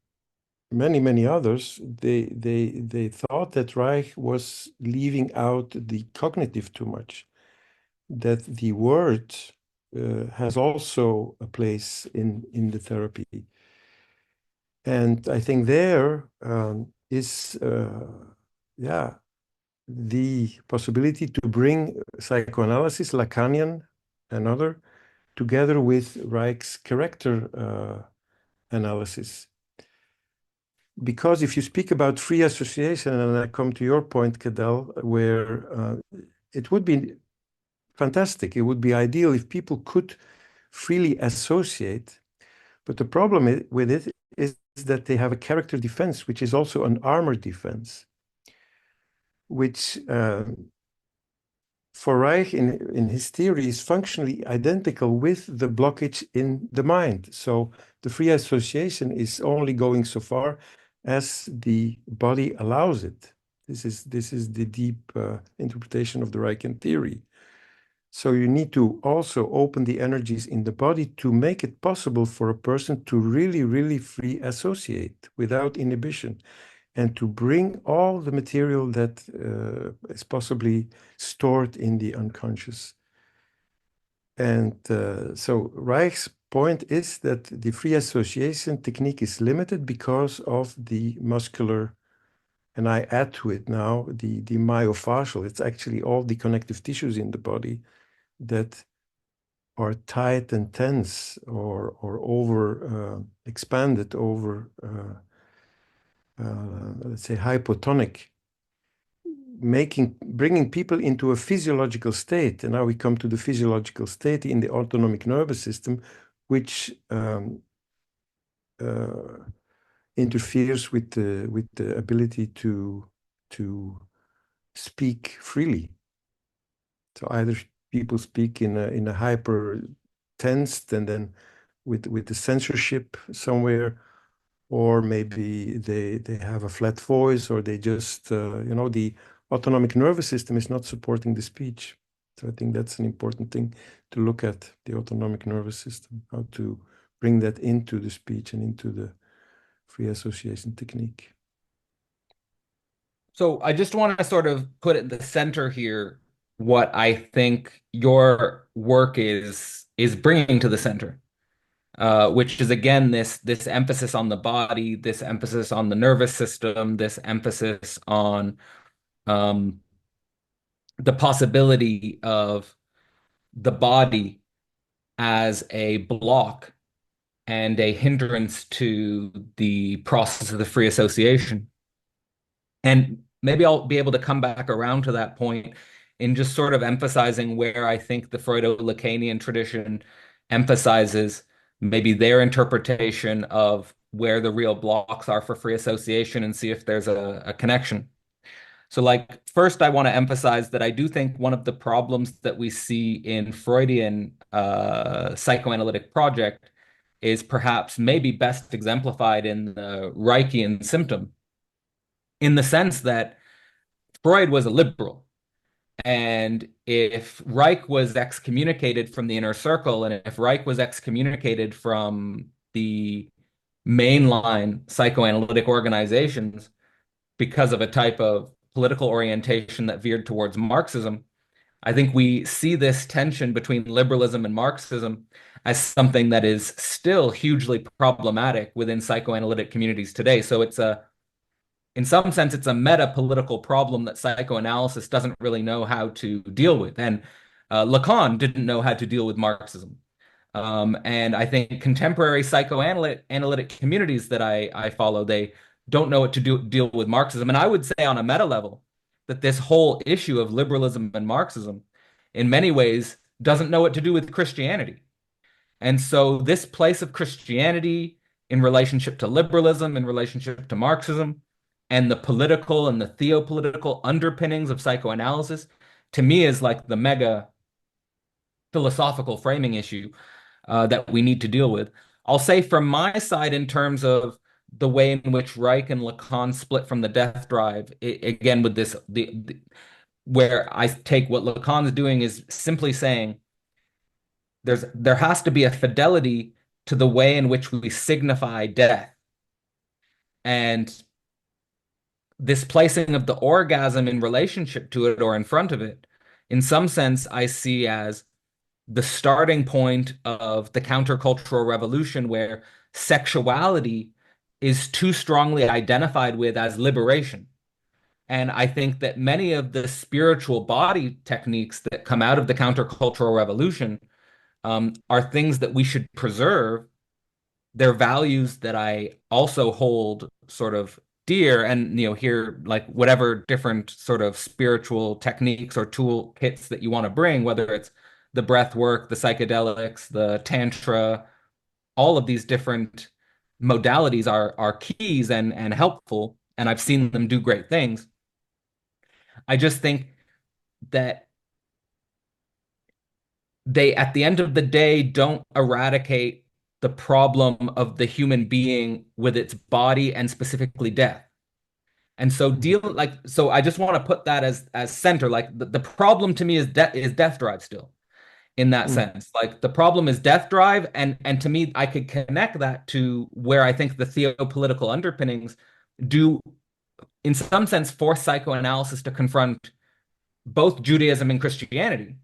Speaker 2: many others, they thought that Reich was leaving out the cognitive too much, that the word has also a place in the therapy. And I think there is, yeah, the possibility to bring psychoanalysis, Lacanian and other, together with Reich's character analysis. Because if you speak about free association, and I come to your point, Cadell, where it would be fantastic, it would be ideal if people could freely associate. But the problem with it is that they have a character defense, which is also an armor defense, which for Reich in his theory is functionally identical with the blockage in the mind. So the free association is only going so far as the body allows it. This is the deep interpretation of the Reichian theory. So you need to also open the energies in the body to make it possible for a person to really free associate without inhibition, and to bring all the material that is possibly stored in the unconscious. And so Reich's point is that the free association technique is limited because of the muscular, and I add to it now the myofascial. It's actually all the connective tissues in the body that are tight and tense or over expanded over let's say hypotonic, bringing people into a physiological state. And now we come to the physiological state in the autonomic nervous system, which interferes with the ability to speak freely. So either people speak in a hyper tensed and then with the censorship somewhere, or maybe they have a flat voice, or they just the autonomic nervous system is not supporting the speech. So I think that's an important thing to look at, the autonomic nervous system, how to bring that into the speech and into the free association technique.
Speaker 3: So I just want to sort of put at the center here what I think your work is bringing to the center, which is again this emphasis on the body, this emphasis on the nervous system, this emphasis on um, the possibility of the body as a block and a hindrance to the process of the free association. And maybe I'll be able to come back around to that point in just sort of emphasizing where I think the Freudo-Lacanian tradition emphasizes maybe their interpretation of where the real blocks are for free association, and see if there's a connection. So like first I want to emphasize that I do think one of the problems that we see in Freudian psychoanalytic project is perhaps maybe best exemplified in the Reichian symptom, in the sense that Freud was a liberal. And if Reich was excommunicated from the inner circle, and if Reich was excommunicated from the mainline psychoanalytic organizations because of a type of political orientation that veered towards Marxism, I think we see this tension between liberalism and Marxism as something that is still hugely problematic within psychoanalytic communities today. So in some sense, it's a meta-political problem that psychoanalysis doesn't really know how to deal with. And Lacan didn't know how to deal with Marxism. And I think contemporary psychoanalytic communities that I follow, they don't know what to deal with Marxism. And I would say on a meta level that this whole issue of liberalism and Marxism, in many ways, doesn't know what to do with Christianity. And so this place of Christianity in relationship to liberalism, in relationship to Marxism, and the political and the theopolitical underpinnings of psychoanalysis, to me is like the mega philosophical framing issue that we need to deal with. I'll say from my side, in terms of the way in which Reich and Lacan split from the death drive, again with this, where I take what Lacan's doing is simply saying there has to be a fidelity to the way in which we signify death. And this placing of the orgasm in relationship to it or in front of it, in some sense, I see as the starting point of the countercultural revolution, where sexuality is too strongly identified with as liberation. And I think that many of the spiritual body techniques that come out of the countercultural revolution are things that we should preserve. They're values that I also hold sort of dear, and here, like, whatever different sort of spiritual techniques or tool kits that you want to bring, whether it's the breath work, the psychedelics, the tantra, all of these different modalities are keys and helpful, and I've seen them do great things. I just think that they, at the end of the day, don't eradicate the problem of the human being with its body and specifically death. And so so I just want to put that as center. Like the problem to me is death drive still, in that
Speaker 2: Mm.
Speaker 3: sense. Like the problem is death drive, and to me, I could connect that to where I think the theopolitical underpinnings do, in some sense, force psychoanalysis to confront both Judaism and Christianity.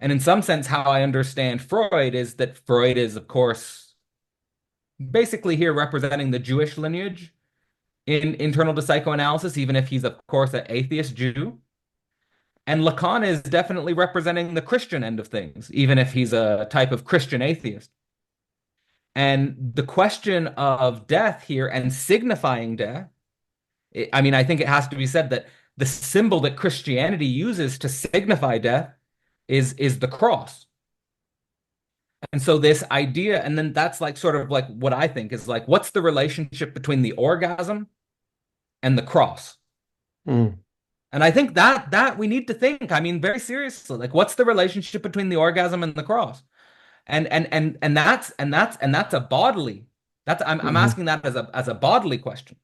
Speaker 3: And in some sense, how I understand Freud is that Freud is, of course, basically here representing the Jewish lineage in internal to psychoanalysis, even if he's, of course, an atheist Jew. And Lacan is definitely representing the Christian end of things, even if he's a type of Christian atheist. And the question of death here and signifying death, I mean, I think it has to be said that the symbol that Christianity uses to signify death is the cross. And so this idea, and then that's like sort of like what I think is like, what's the relationship between the orgasm and the cross?
Speaker 2: Mm.
Speaker 3: And I think that we need to think, I mean, very seriously, like what's the relationship between the orgasm and the cross? And that's a bodily, that's I'm
Speaker 2: Mhm.
Speaker 3: asking that as a bodily question.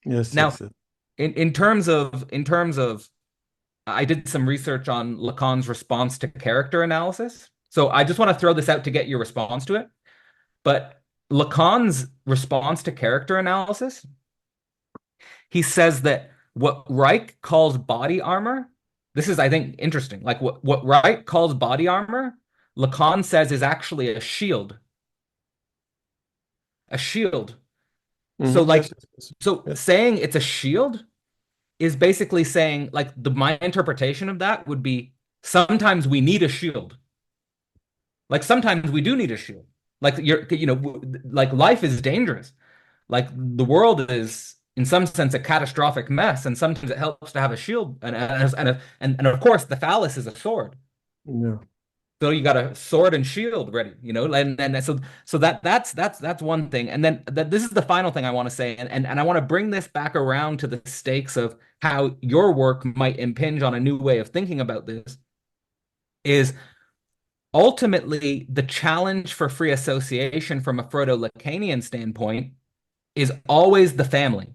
Speaker 2: Yes,
Speaker 3: Now,
Speaker 2: yes, yes.
Speaker 3: in terms of I did some research on Lacan's response to character analysis. So I just want to throw this out to get your response to it. But Lacan's response to character analysis, he says that what Reich calls body armor, this is, I think, interesting. Like what Reich calls body armor, Lacan says is actually a shield. A shield. So
Speaker 2: Yes,
Speaker 3: like,
Speaker 2: yes, yes.
Speaker 3: so
Speaker 2: Yes.
Speaker 3: saying it's a shield is basically saying, like, my interpretation of that would be sometimes we need a shield. Like sometimes we do need a shield. Like like life is dangerous. Like the world is, in some sense, a catastrophic mess, and sometimes it helps to have a shield. And of course, the phallus is a sword.
Speaker 2: Yeah.
Speaker 3: So you got a sword and shield ready, and so that's one thing. And then this is the final thing I want to say, and I want to bring this back around to the stakes of how your work might impinge on a new way of thinking about this. Is ultimately the challenge for free association from a Freudo-Lacanian standpoint is always the family.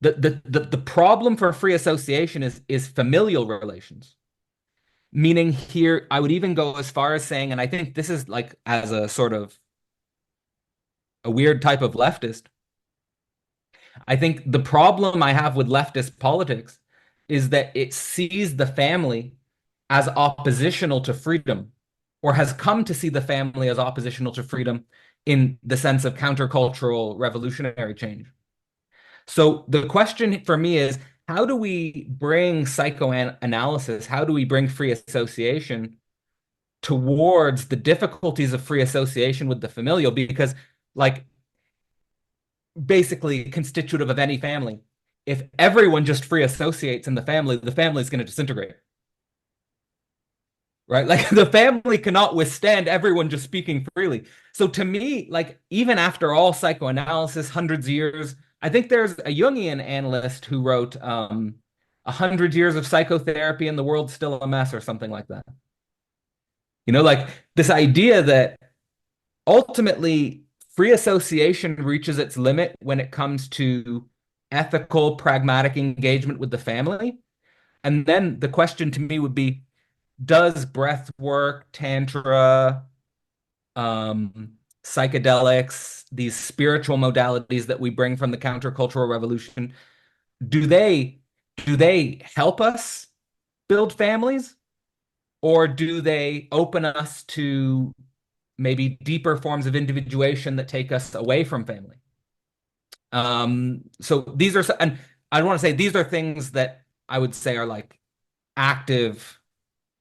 Speaker 3: The problem for free association is familial relations. Meaning here, I would even go as far as saying, and I think this is like as a sort of a weird type of leftist, I think the problem I have with leftist politics is that it sees the family as oppositional to freedom, or has come to see the family as oppositional to freedom in the sense of countercultural revolutionary change. So the question for me is, how do we bring psychoanalysis, how do we bring free association towards the difficulties of free association with the familial? Because, like, basically constitutive of any family, if everyone just free associates in the family is going to disintegrate. Right? Like the family cannot withstand everyone just speaking freely. So to me, like even after all psychoanalysis, hundreds of years, I think there's a Jungian analyst who wrote 100 years of psychotherapy and the world's still a mess or something like that. Like this idea that ultimately free association reaches its limit when it comes to ethical, pragmatic engagement with the family. And then the question to me would be, does breath work, tantra, um, psychedelics, these spiritual modalities that we bring from the countercultural revolution, do they help us build families, or do they open us to maybe deeper forms of individuation that take us away from family? So these are, and I want to say these are things that I would say are like active.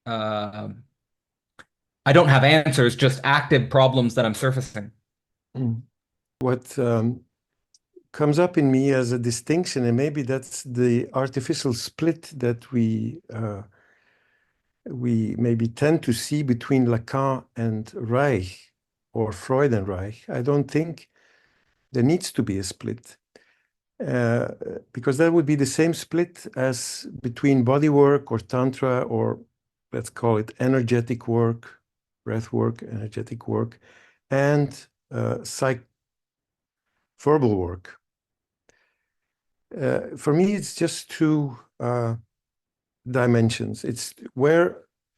Speaker 3: um I don't have answers, just active problems that I'm surfacing.
Speaker 2: Mm. What comes up in me as a distinction, and maybe that's the artificial split that we maybe tend to see between Lacan and Reich, or Freud and Reich. I don't think there needs to be a split, uh, because that would be the same split as between body work or tantra, or let's call it energetic work, breath work, energetic work, and verbal work. For me, it's just two dimensions. It's where,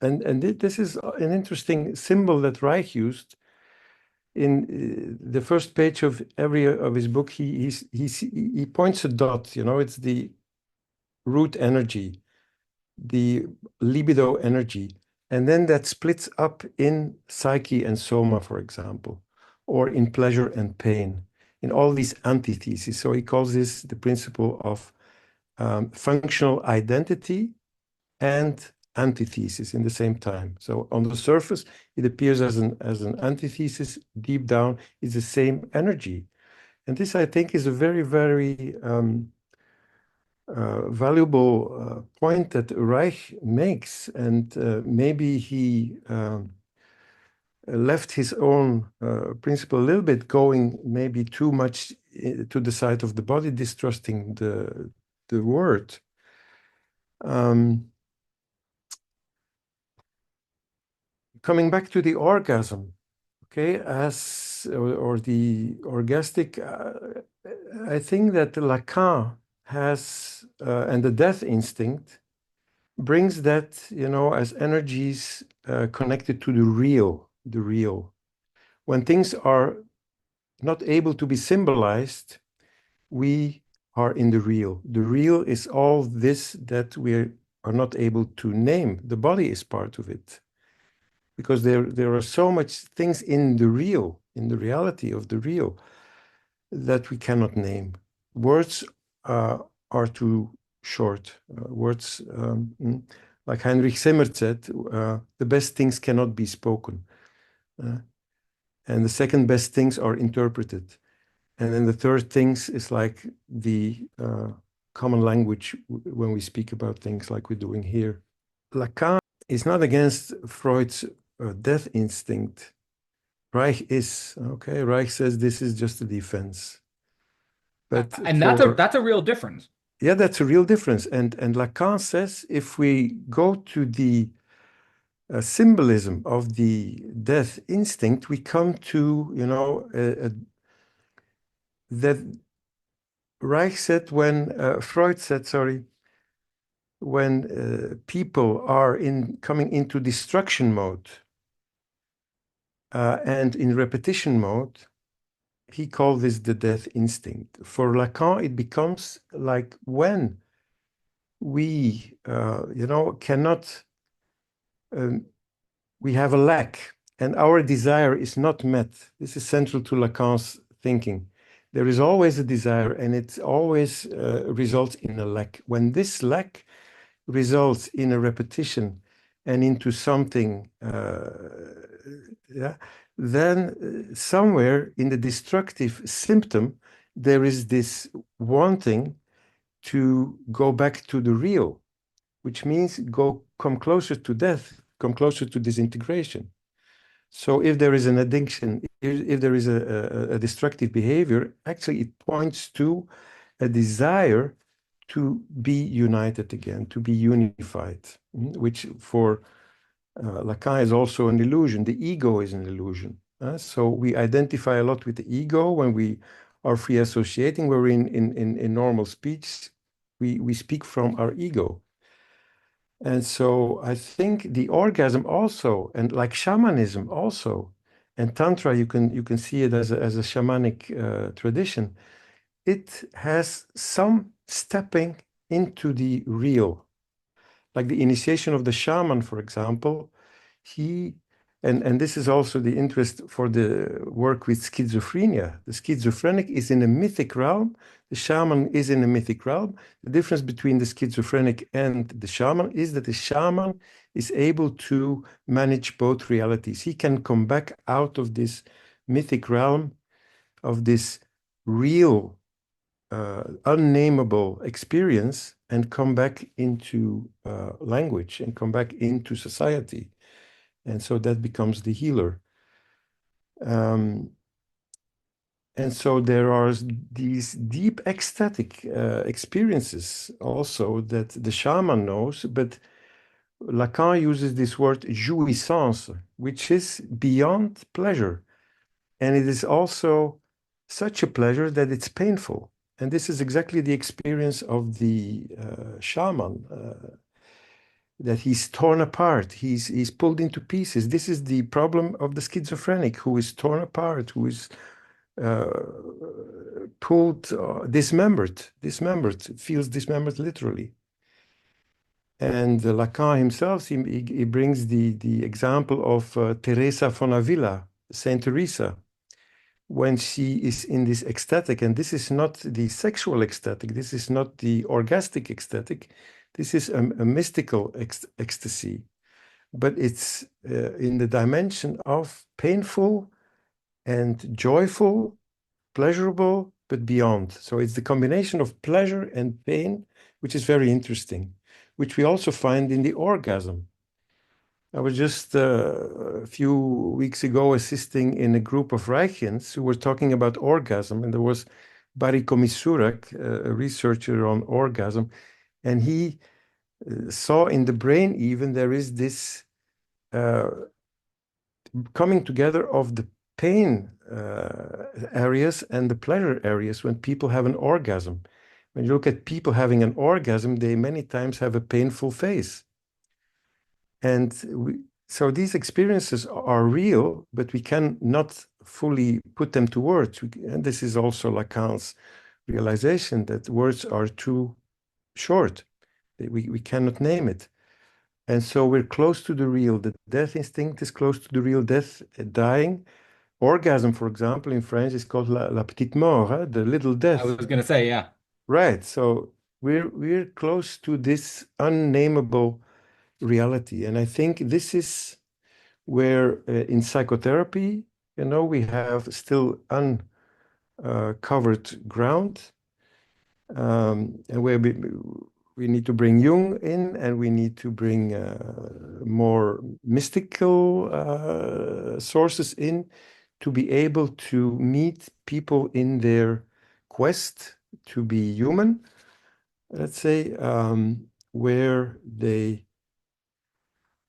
Speaker 2: and this is an interesting symbol that Reich used in the first page of every of his book. He points a dot. You know, it's the root energy, the libido energy, and then that splits up in psyche and soma, for example, or in pleasure and pain, in all these antitheses. So he calls this the principle of functional identity and antithesis in the same time. So on the surface, it appears as an antithesis. Deep down, it's the same energy. And this, I think, is a very, very valuable point that Reich makes. And maybe he left his own principle a little bit going maybe too much to the side of the body, distrusting the word. Coming back to the orgasm, okay, or the orgastic, I think that Lacan has, and the death instinct brings that, you know, as energies connected to the real, the real. When things are not able to be symbolized, we are in the real. The real is all this that we are not able to name. The body is part of it, because there are so much things in the real, in the reality of the real, that we cannot name. Words are too short. Words, like Heinrich Simmert said, the best things cannot be spoken. And the second best things are interpreted. And then the third things is like the common language when we speak about things like we're doing here. Lacan is not against Freud's death instinct. Reich is, okay? Reich says this is just a defense. But
Speaker 3: And that's a real difference.
Speaker 2: Yeah, that's a real difference. And Lacan says if we go to the symbolism of the death instinct, we come to, you know, that Reich said when, Freud said, sorry, when people are coming into destruction mode and in repetition mode, he called this the death instinct. For Lacan, it becomes like when we, you know, cannot, we have a lack and our desire is not met. This is central to Lacan's thinking. There is always a desire and it always results in a lack. When this lack results in a repetition and into something, yeah, then somewhere in the destructive symptom, there is this wanting to go back to the real, which means come closer to death, come closer to disintegration. So if there is an addiction, if there is a destructive behavior, actually it points to a desire to be united again, to be unified, which for Lacan is also an illusion. The ego is an illusion. So we identify a lot with the ego when we are free associating. We're in normal speech. We speak from our ego. And so I think the orgasm also, and like shamanism also, and Tantra, you can see it as a shamanic tradition. It has some stepping into the real, like the initiation of the shaman, for example. He and this is also the interest for the work with schizophrenia. The schizophrenic is in a mythic realm. The shaman is in a mythic realm. The difference between the schizophrenic and the shaman is that the shaman is able to manage both realities. He can come back out of this mythic realm, of this real, unnameable experience, and come back into language and come back into society. And so that becomes the healer. And so there are these deep ecstatic experiences also that the shaman knows, but Lacan uses this word jouissance, which is beyond pleasure. And it is also such a pleasure that it's painful. And this is exactly the experience of the shaman, that he's torn apart, he's pulled into pieces. This is the problem of the schizophrenic, who is torn apart, who is uh, pulled, dismembered, feels dismembered literally. And Lacan himself, he brings the example of Teresa von Avila, Saint Teresa, when she is in this ecstatic, and this is not the sexual ecstatic, this is not the orgastic ecstatic, this is a mystical ecstasy, but it's in the dimension of painful and joyful, pleasurable, but beyond. So it's the combination of pleasure and pain, which is very interesting, which we also find in the orgasm. I was just a few weeks ago assisting in a group of Reichians who were talking about orgasm, and there was Barry Komisurak, a researcher on orgasm, and he saw in the brain even there is this uh, coming together of the pain areas and the pleasure areas when people have an orgasm. When you look at people having an orgasm, they many times have a painful face. And so these experiences are real, but we cannot fully put them to words. And this is also Lacan's realization that words are too short. We cannot name it. And so we're close to the real. The death instinct is close to the real, death, dying. Orgasm, for example, in French is called la petite mort, huh? The little
Speaker 3: I
Speaker 2: death.
Speaker 3: was going to say, yeah.
Speaker 2: Right. So we're close to this unnameable reality. And I think this is where in psychotherapy, we have still uncovered ground, and where we need to bring Jung in, and we need to bring more mystical sources in to be able to meet people in their quest to be human, let's say, where they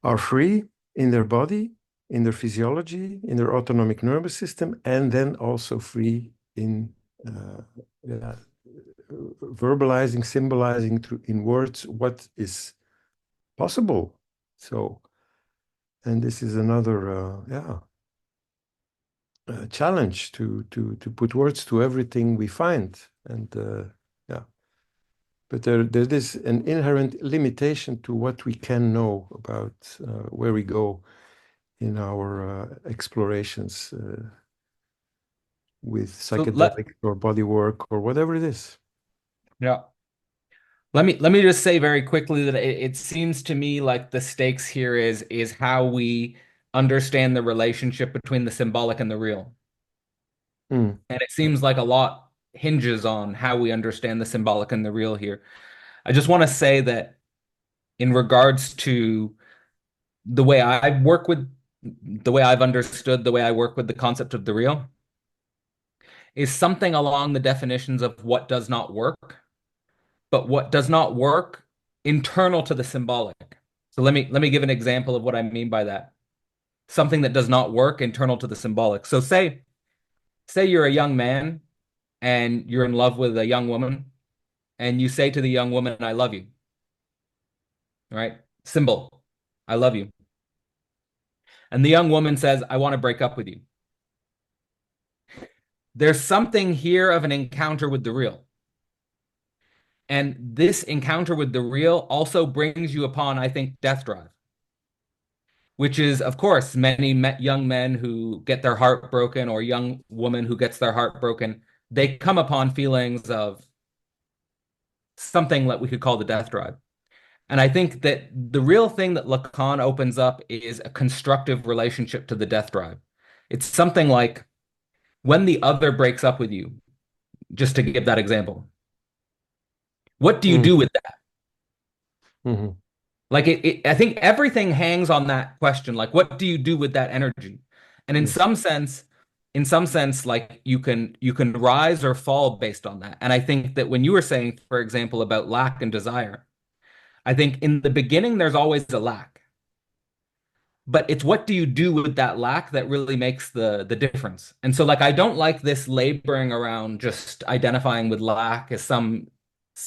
Speaker 2: are free in their body, in their physiology, in their autonomic nervous system, and then also free in yeah, verbalizing, symbolizing in words what is possible. So, and this is another challenge to put words to everything we find, and yeah. But there is an inherent limitation to what we can know about where we go in our explorations with
Speaker 3: So let
Speaker 2: psychedelic or body work or whatever it is.
Speaker 3: yeah. Let me just say very quickly that it seems to me like the stakes here is how we understand the relationship between the symbolic and the real.
Speaker 2: Mm.
Speaker 3: And it seems like a lot hinges on how we understand the symbolic and the real here. I just want to say that in regards to the way I work with the way I've understood the way I work with the concept of the real is something along the definitions of what does not work, but what does not work internal to the symbolic. So let me give an example of what I mean by that. Something that does not work internal to the symbolic. So say you're a young man and you're in love with a young woman and you say to the young woman, I love you, right? Symbol, I love you. And the young woman says, I want to break up with you. there's something here of an encounter with the real. And this encounter with the real also brings you upon, I think, death drive, which is, of course, many young men who get their heart broken or young woman who gets their heart broken, they come upon feelings of something that we could call the death drive. And I think that the real thing that Lacan opens up is a constructive relationship to the death drive. It's something like when the other breaks up with you, just to give that example, what do you
Speaker 2: Mm.
Speaker 3: do with that?
Speaker 2: Mhm.
Speaker 3: Like I think everything hangs on that question. Like, what do you do with that energy? And
Speaker 2: Yes.
Speaker 3: in some sense, like you can rise or fall based on that. And I think that when you were saying, for example, about lack and desire, I think in the beginning there's always a lack. But it's what do you do with that lack that really makes the difference. And so like I don't like this laboring around just identifying with lack as some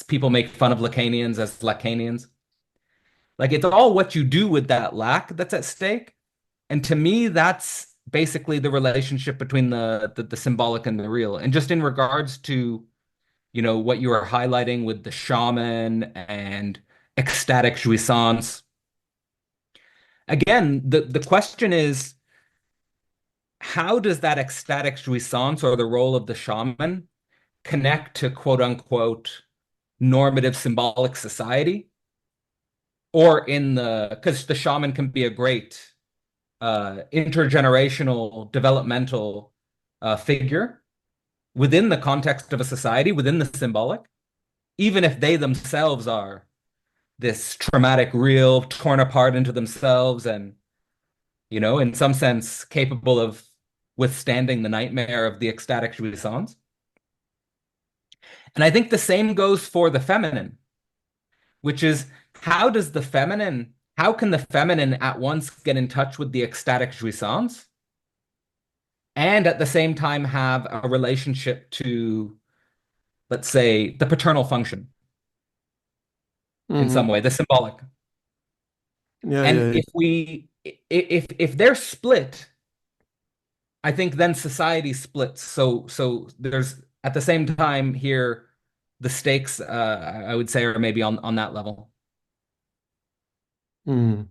Speaker 3: people make fun of Lacanians as Lacanians. Like it's all what you do with that lack that's at stake. And to me, that's basically the relationship between the symbolic and the real. And just in regards to, what you are highlighting with the shaman and ecstatic jouissance, again, the question is, how does that ecstatic jouissance or the role of the shaman connect to quote unquote normative symbolic society? Or because the shaman can be a great intergenerational developmental figure within the context of a society, within the symbolic, even if they themselves are this traumatic real torn apart into themselves and, in some sense capable of withstanding the nightmare of the ecstatic jouissance. And I think the same goes for the feminine, which is how can the feminine at once get in touch with the ecstatic jouissance and at the same time have a relationship to, let's say, the paternal function in some
Speaker 2: Mhm.
Speaker 3: way, the symbolic.
Speaker 2: Yeah,
Speaker 3: And
Speaker 2: yeah.
Speaker 3: if they're split, I think then society splits. So there's at the same time here, the stakes, I would say, are maybe on that level.
Speaker 2: Mhm.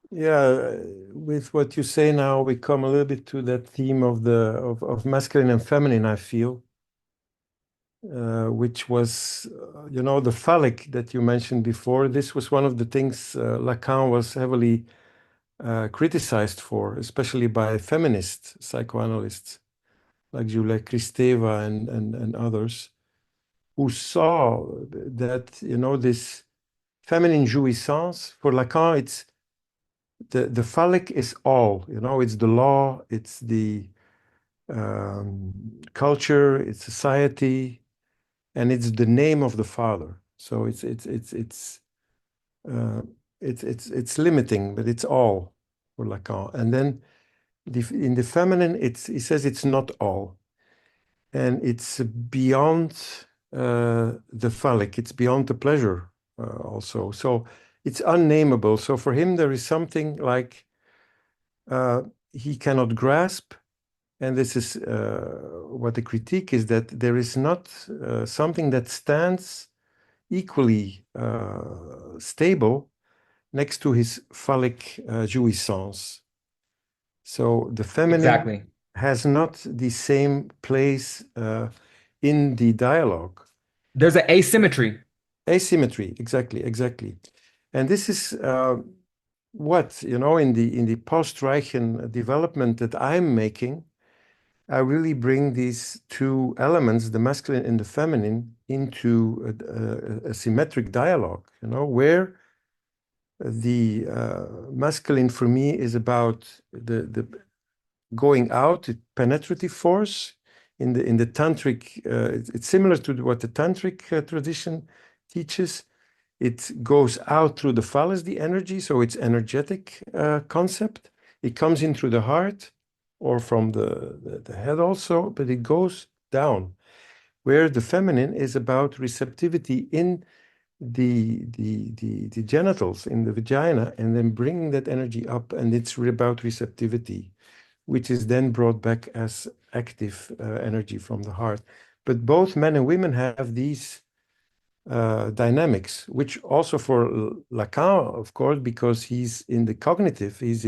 Speaker 2: Yeah, with what you say now, we come a little bit to that theme of masculine and feminine, I feel, which was, the phallic that you mentioned before. This was one of the things Lacan was heavily criticized for, especially by feminist psychoanalysts like Julia Kristeva and others, who saw that, this feminine jouissance, for Lacan, it's the phallic is all, it's the law, it's the culture, it's society, and it's the name of the father. So uh, it's limiting, but it's all for Lacan. And then in the feminine, he says it's not all, and it's beyond the phallic. It's beyond the pleasure also. So it's unnameable. So for him, there is something like uh, he cannot grasp. And this is what the critique is, that there is not something that stands equally stable next to his phallic jouissance. So the feminine
Speaker 3: Exactly.
Speaker 2: has not the same place in the dialogue.
Speaker 3: There's an asymmetry.
Speaker 2: Asymmetry, exactly, exactly. And this is what, in the post-Reichian development that I'm making, I really bring these two elements, the masculine and the feminine, into a symmetric dialogue, where the masculine for me is about the going out, penetrative force. In the tantric, it's similar to what the tantric tradition teaches. It goes out through the phallus, the energy, so it's energetic concept. It comes in through the heart or from the head also, but it goes down, where the feminine is about receptivity in the genitals, in the vagina, and then bringing that energy up, and it's about receptivity, which is then brought back as active energy from the heart. But both men and women have these dynamics, which also for Lacan, of course, because he's in the cognitive, he's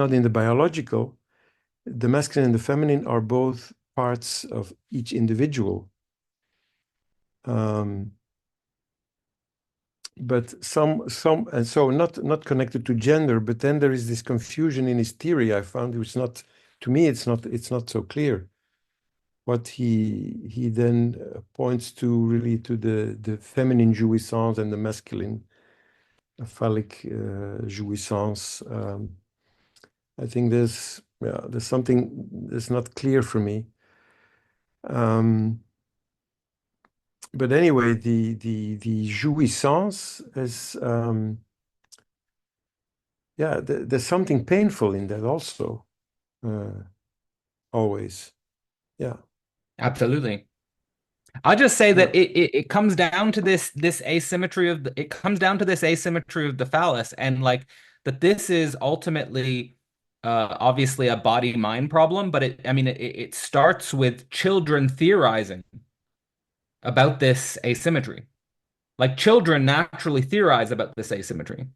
Speaker 2: not in the biological. The masculine and the feminine are both parts of each individual. But and so not connected to gender, but then there is this confusion in his theory I found, which not, to me, it's not so clear. What he then points to really to the feminine jouissance and the masculine phallic jouissance. I think there's something that's not clear for me. But anyway, the jouissance is there's something painful in that also, always. Yeah.
Speaker 3: Absolutely. I'll just say that it comes down to this asymmetry of it comes down to this asymmetry of the phallus, and like that this is ultimately obviously a body-mind problem, but it starts with children theorizing about this asymmetry. Like children naturally theorize about this asymmetry.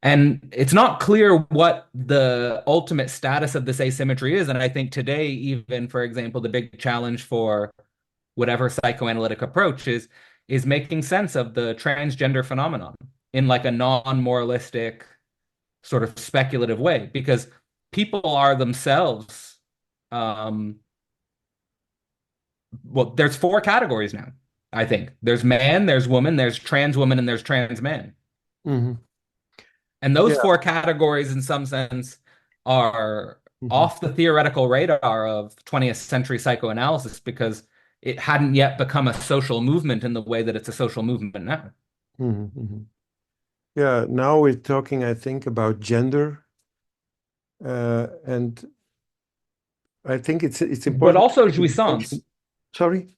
Speaker 3: And it's not clear what the ultimate status of this asymmetry is. And I think today, even, for example, the big challenge for whatever psychoanalytic approach is making sense of the transgender phenomenon in like a non-moralistic sort of speculative way, because people are themselves well, there's four categories now. I think there's man, there's woman, there's trans woman, and there's trans man.
Speaker 2: Mm-hmm.
Speaker 3: And those four categories, in some sense, are off the theoretical radar of 20th century psychoanalysis because it hadn't yet become a social movement in the way that it's a social movement now.
Speaker 2: Yeah, now we're talking, I think, about gender, and I think it's important.
Speaker 3: But also jouissance.
Speaker 2: Sorry?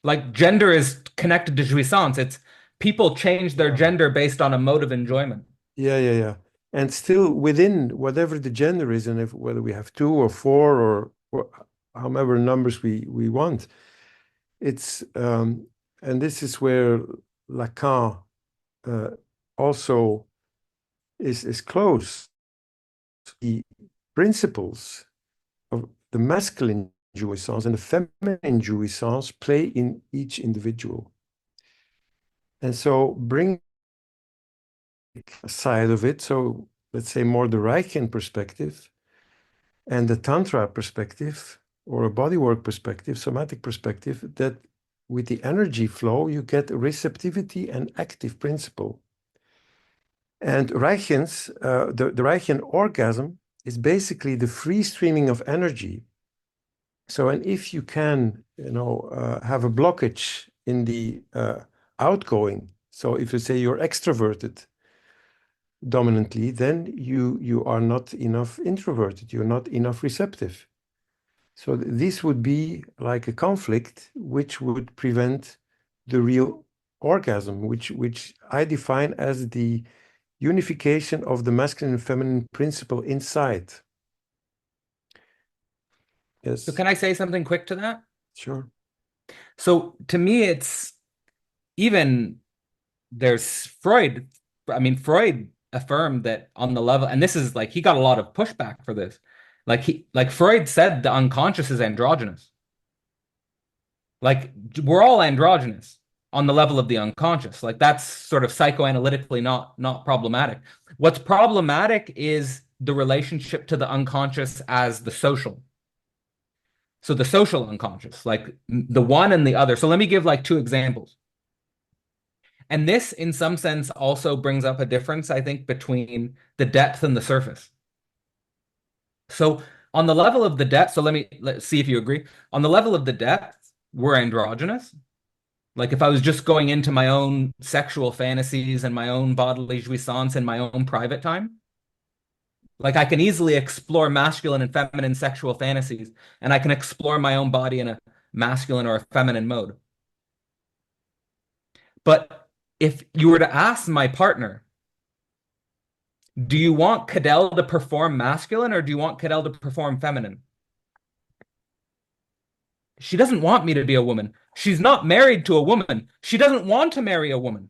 Speaker 3: Like gender is connected to jouissance. It's people change their gender based on a mode of enjoyment.
Speaker 2: Yeah. And still within whatever the gender is, and whether we have 2 or 4 or however numbers we want, it's and this is where Lacan also is close. The principles of the masculine jouissance and the feminine jouissance play in each individual. And so bring a side of it, so let's say more the Reichian perspective and the Tantra perspective, or a bodywork perspective, somatic perspective, that with the energy flow, you get receptivity and active principle. And Reichians, the Reichian orgasm is basically the free streaming of energy. So, and if you can, have a blockage in the outgoing, so if you say you're extroverted dominantly, then you are not enough introverted, you're not enough receptive. So this would be like a conflict which would prevent the real orgasm, which I define as the unification of the masculine and feminine principle inside. Yes.
Speaker 3: So can I say something quick to that?
Speaker 2: Sure.
Speaker 3: So to me, it's even there's Freud. I mean, Freud affirmed that on the level, and this is like he got a lot of pushback for this. Like Freud said the unconscious is androgynous. Like we're all androgynous on the level of the unconscious. Like that's sort of psychoanalytically not problematic. What's problematic is the relationship to the unconscious as the social. So the social unconscious, like the one and the other. So let me give like 2 examples. And this, in some sense, also brings up a difference, I think, between the depth and the surface. So on the level of the depth, so let's see if you agree. On the level of the depth, we're androgynous. Like if I was just going into my own sexual fantasies and my own bodily jouissance in my own private time, like I can easily explore masculine and feminine sexual fantasies, and I can explore my own body in a masculine or a feminine mode. But if you were to ask my partner, Do you want Cadell to perform masculine or do you want Cadell to perform feminine? She doesn't want me to be a woman. She's not married to a woman. She doesn't want to marry a woman.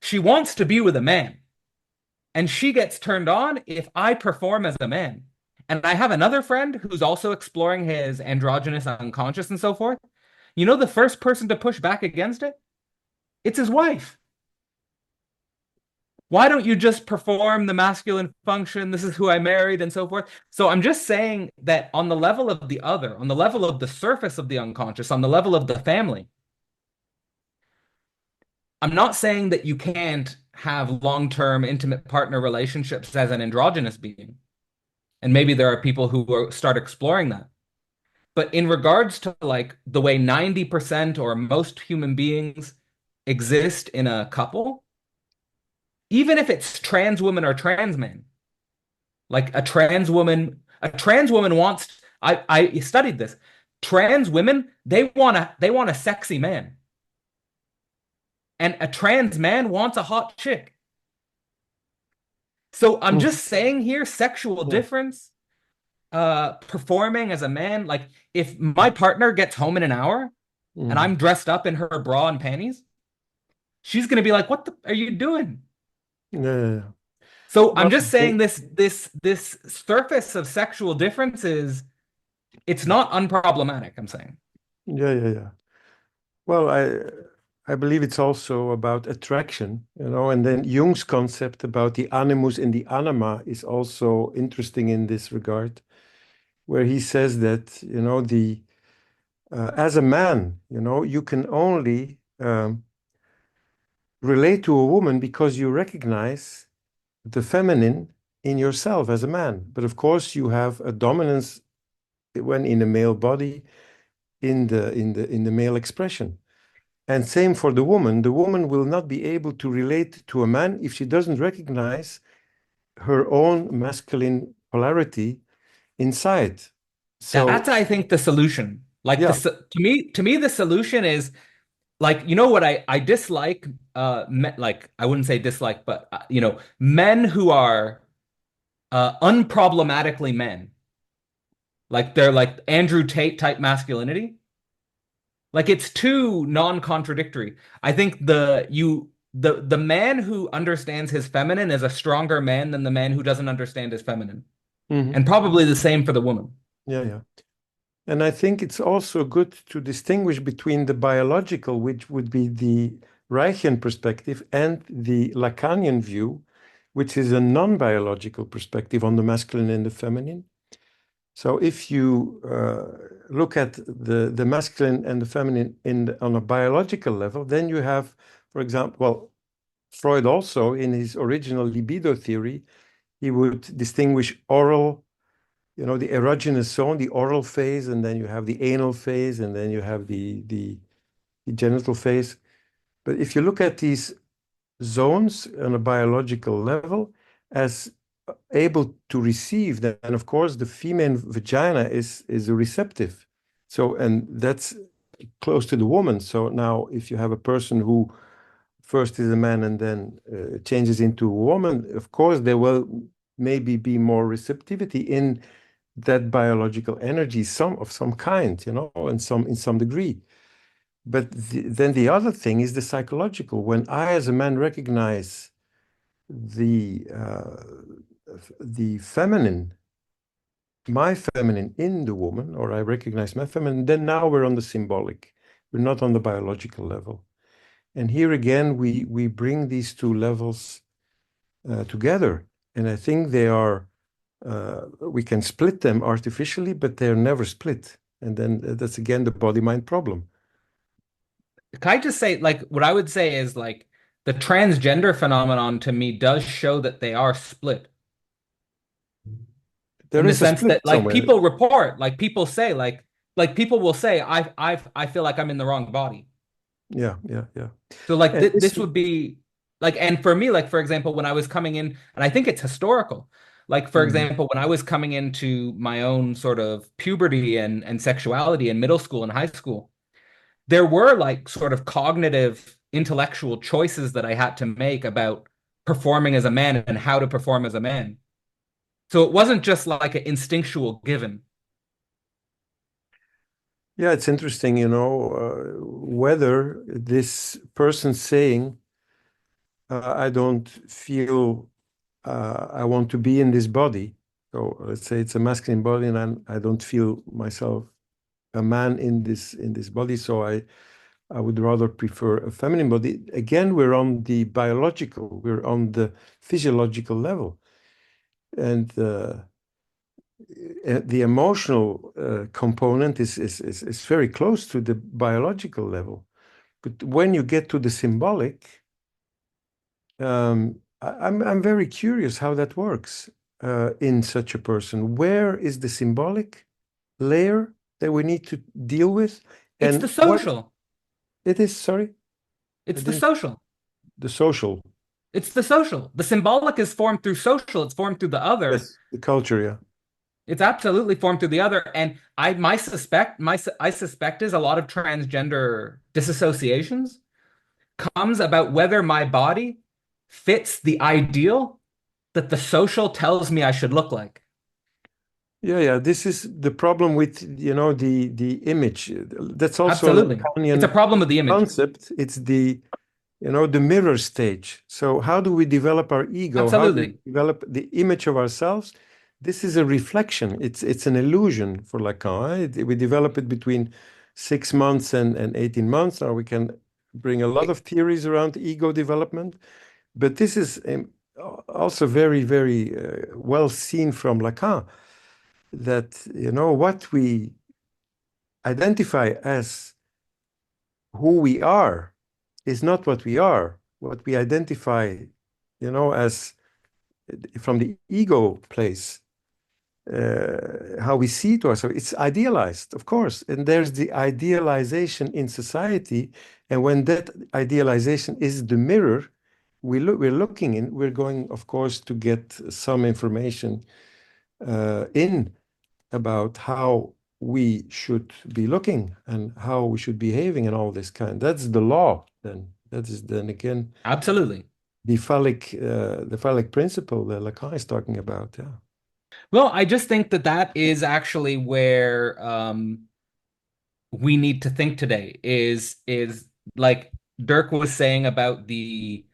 Speaker 3: She wants to be with a man. And she gets turned on if I perform as a man. And I have another friend who's also exploring his androgynous unconscious and so forth. You know, the first person to push back against it? It's his wife. Why don't you just perform the masculine function? This is who I married and so forth. So I'm just saying that on the level of the other, on the level of the surface of the unconscious, on the level of the family, I'm not saying that you can't have long-term intimate partner relationships as an androgynous being. And maybe there are people who start exploring that. But in regards to like the way 90% or most human beings exist in a couple, even if it's trans woman or trans man, like a trans woman wants, I studied this. Trans women, they want a sexy man. And a trans man wants a hot chick. So I'm just saying here, sexual difference, performing as a man, like if my partner gets home in an hour and I'm dressed up in her bra and panties, she's gonna be like, "What the are you doing?"
Speaker 2: Yeah.
Speaker 3: So I'm
Speaker 2: Well,
Speaker 3: just saying this surface of sexual differences, it's not unproblematic, I'm saying.
Speaker 2: yeah. Well, I believe it's also about attraction, and then Jung's concept about the animus and the anima is also interesting in this regard, where he says that, the as a man, you can only relate to a woman because you recognize the feminine in yourself as a man. But of course, you have a dominance when in a male body, in the male expression. And same for the woman. The woman will not be able to relate to a man if she doesn't recognize her own masculine polarity inside. So
Speaker 3: That's, I think, the solution. Like
Speaker 2: yeah,
Speaker 3: this to me, the solution is like, you know what I dislike, like I wouldn't say dislike, but men who are unproblematically men. Like they're like Andrew Tate type masculinity. Like it's too non-contradictory. I think the man who understands his feminine is a stronger man than the man who doesn't understand his feminine.
Speaker 2: mhm,
Speaker 3: And probably the same for the woman.
Speaker 2: yeah. And I think it's also good to distinguish between the biological, which would be the Reichian perspective, and the Lacanian view, which is a non-biological perspective on the masculine and the feminine. So if you look at the masculine and the feminine on a biological level, then you have, for example, well, Freud also in his original libido theory, he would distinguish oral, the erogenous zone, the oral phase, and then you have the anal phase, and then you have the genital phase. But if you look at these zones on a biological level as able to receive, then of course the female vagina is a receptive. So, and that's close to the woman. So now if you have a person who first is a man and then changes into a woman, of course there will maybe be more receptivity in that biological energy, some of some kind, and some in some degree. But then the other thing is the psychological. When I, as a man, recognize the feminine, my feminine in the woman, or I recognize my feminine, then now we're on the symbolic. We're not on the biological level. And here again, we bring these two levels together. And I think they are, we can split them artificially, but they're never split. And then that's again the body-mind problem.
Speaker 3: Can I just say, like, what I would say is like the transgender phenomenon to me does show that they are split
Speaker 2: There
Speaker 3: in the
Speaker 2: is a
Speaker 3: sense
Speaker 2: split
Speaker 3: that like
Speaker 2: somewhere.
Speaker 3: people report, like people say, like people will say, I feel like I'm in the wrong body.
Speaker 2: Yeah.
Speaker 3: So like
Speaker 2: And this,
Speaker 3: this would be like, and for me, like for example, when I was coming in, and I think it's historical. Like for
Speaker 2: Mhm.
Speaker 3: example, when I was coming into my own sort of puberty and sexuality in middle school and high school, there were like sort of cognitive intellectual choices that I had to make about performing as a man and how to perform as a man. So it wasn't just like an instinctual given.
Speaker 2: Yeah, it's interesting, whether this person saying, I don't feel I want to be in this body. So let's say it's a masculine body, and I don't feel myself a man in this body. So I would rather prefer a feminine body. Again, we're on the biological, we're on the physiological level, and the emotional component is very close to the biological level. But when you get to the symbolic, I'm very curious how that works in such a person. Where is the symbolic layer that we need to deal with,
Speaker 3: It's the
Speaker 2: and what
Speaker 3: social.
Speaker 2: it is? Sorry, I
Speaker 3: It's the
Speaker 2: didn't.
Speaker 3: social.
Speaker 2: The social,
Speaker 3: It's the social. The symbolic is formed through social. It's formed through the other.
Speaker 2: yes, the culture, yeah.
Speaker 3: It's absolutely formed through the other. And I suspect is a lot of transgender disassociations comes about whether my body fits the ideal that the social tells me I should look like.
Speaker 2: Yeah. This is the problem with, the image. That's also a
Speaker 3: Absolutely. It's a
Speaker 2: Lacanian
Speaker 3: problem with the image.
Speaker 2: concept. It's the mirror stage. So how do we develop our ego? How do we
Speaker 3: Absolutely.
Speaker 2: develop the image of ourselves? This is a reflection. It's an illusion for Lacan. We develop it between 6 months and 18 months. Or we can bring a lot of theories around ego development. But this is also very, very well seen from Lacan, that what we identify as who we are is not what we are. What we identify, as from the ego place, how we see to ourselves, it's idealized, of course. And there's the idealization in society. And when that idealization is the mirror, we're looking in, we're going, of course, to get some information in about how we should be looking and how we should be behaving and all this kind. That's the law. Then that is then again
Speaker 3: Absolutely.
Speaker 2: the phallic principle that Lacan is talking about. Yeah.
Speaker 3: Well, I just think that that is actually where we need to think today is like Dirk was saying about the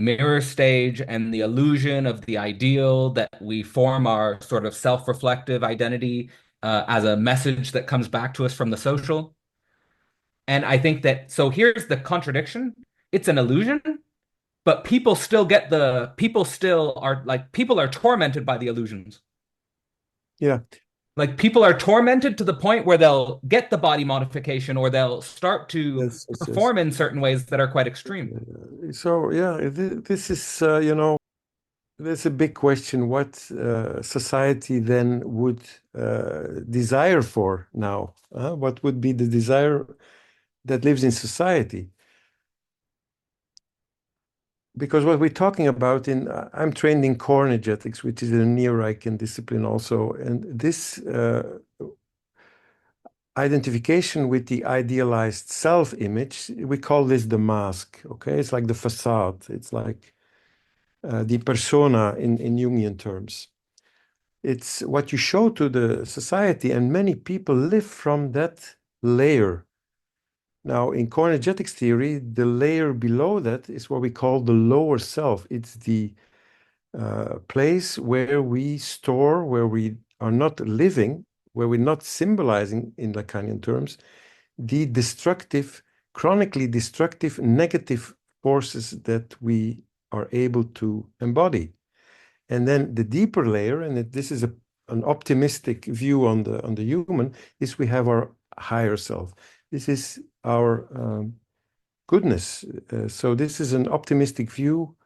Speaker 3: mirror stage and the illusion of the ideal that we form our sort of self-reflective identity as a message that comes back to us from the social. And I think that so here's the contradiction. It's an illusion, but people still are like people are tormented by the illusions.
Speaker 2: Yeah.
Speaker 3: Like people are tormented to the point where they'll get the body modification or they'll start to
Speaker 2: Yes. Yes. Yes.
Speaker 3: perform in certain ways that are quite extreme.
Speaker 2: So yeah, this is there's a big question. What society then would desire for now? What would be the desire that lives in society? Because what we're talking about I'm trained in core energetics, which is a neo-Reichian discipline also, and this identification with the idealized self-image, we call this the mask. Okay, it's like the facade. It's like the persona in Jungian terms. It's what you show to the society, and many people live from that layer. Now, in core energetics theory, the layer below that is what we call the lower self. It's the place where we store, where we are not living, where we're not symbolizing, in Lacanian terms, the destructive, chronically destructive, negative forces that we are able to embody. And then the deeper layer, and this is an optimistic view on the human, is we have our higher self. This is our goodness. So this is an optimistic view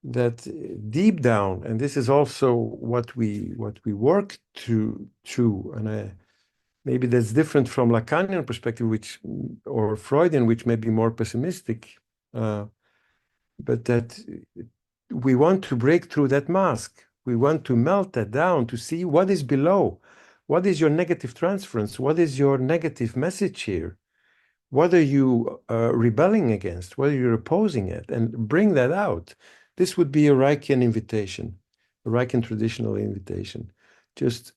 Speaker 2: that deep down, and this is also what we work to, and maybe that's different from Lacanian perspective, or Freudian, which may be more pessimistic, but that we want to break through that mask. We want to melt that down to see what is below. What is your negative transference? What is your negative message here? What are you rebelling against? What are you opposing it? And bring that out. This would be a Reichian invitation, a Reichian traditional invitation. Just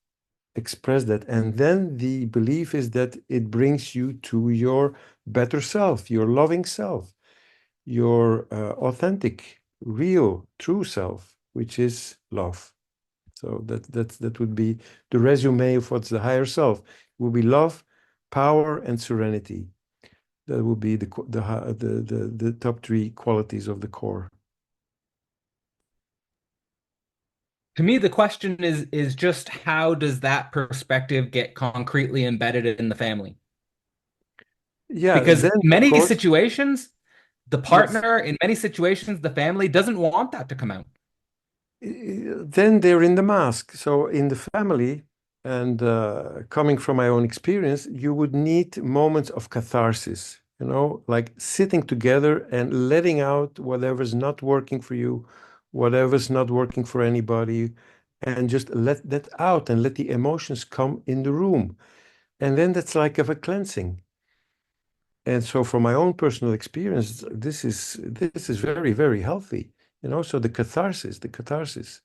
Speaker 2: express that. And then the belief is that it brings you to your better self, your loving self, your authentic, real, true self, which is love. So that would be the resume of what's the higher self. It will be love, power, and serenity. That would be the top three qualities of the core.
Speaker 3: To me, the question is just how does that perspective get concretely embedded in the family?
Speaker 2: Yeah,
Speaker 3: Because
Speaker 2: then of
Speaker 3: many
Speaker 2: course,
Speaker 3: situations, the
Speaker 2: yes.
Speaker 3: partner, in many situations, the family doesn't want that to come out.
Speaker 2: Then they're in the mask. So in the family, and coming from my own experience, you would need moments of catharsis, like sitting together and letting out whatever's not working for you, whatever's not working for anybody, and just let that out and let the emotions come in the room. And then that's like of a cleansing. And so from my own personal experience, this is very, very healthy. So the catharsis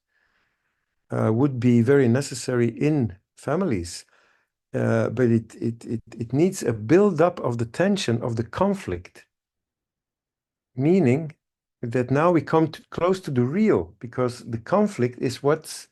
Speaker 2: would be very necessary in families, but it needs a build-up of the tension of the conflict, meaning that now we come close to the real, because the conflict is what's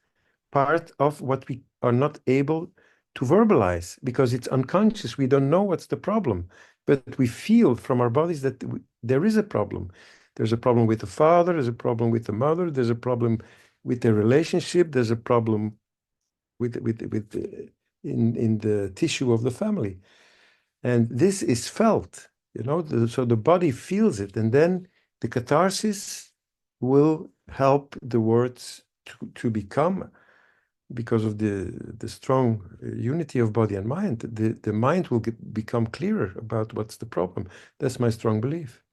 Speaker 2: part of what we are not able to verbalize because it's unconscious. We don't know what's the problem, but we feel from our bodies that there is a problem. There's a problem with the father, there's a problem with the mother, there's a problem with the relationship, there's a problem with in the tissue of the family. And this is felt, so the body feels it, and then the catharsis will help the words to become, because of the strong unity of body and mind, the mind will become clearer about what's the problem. That's my strong belief.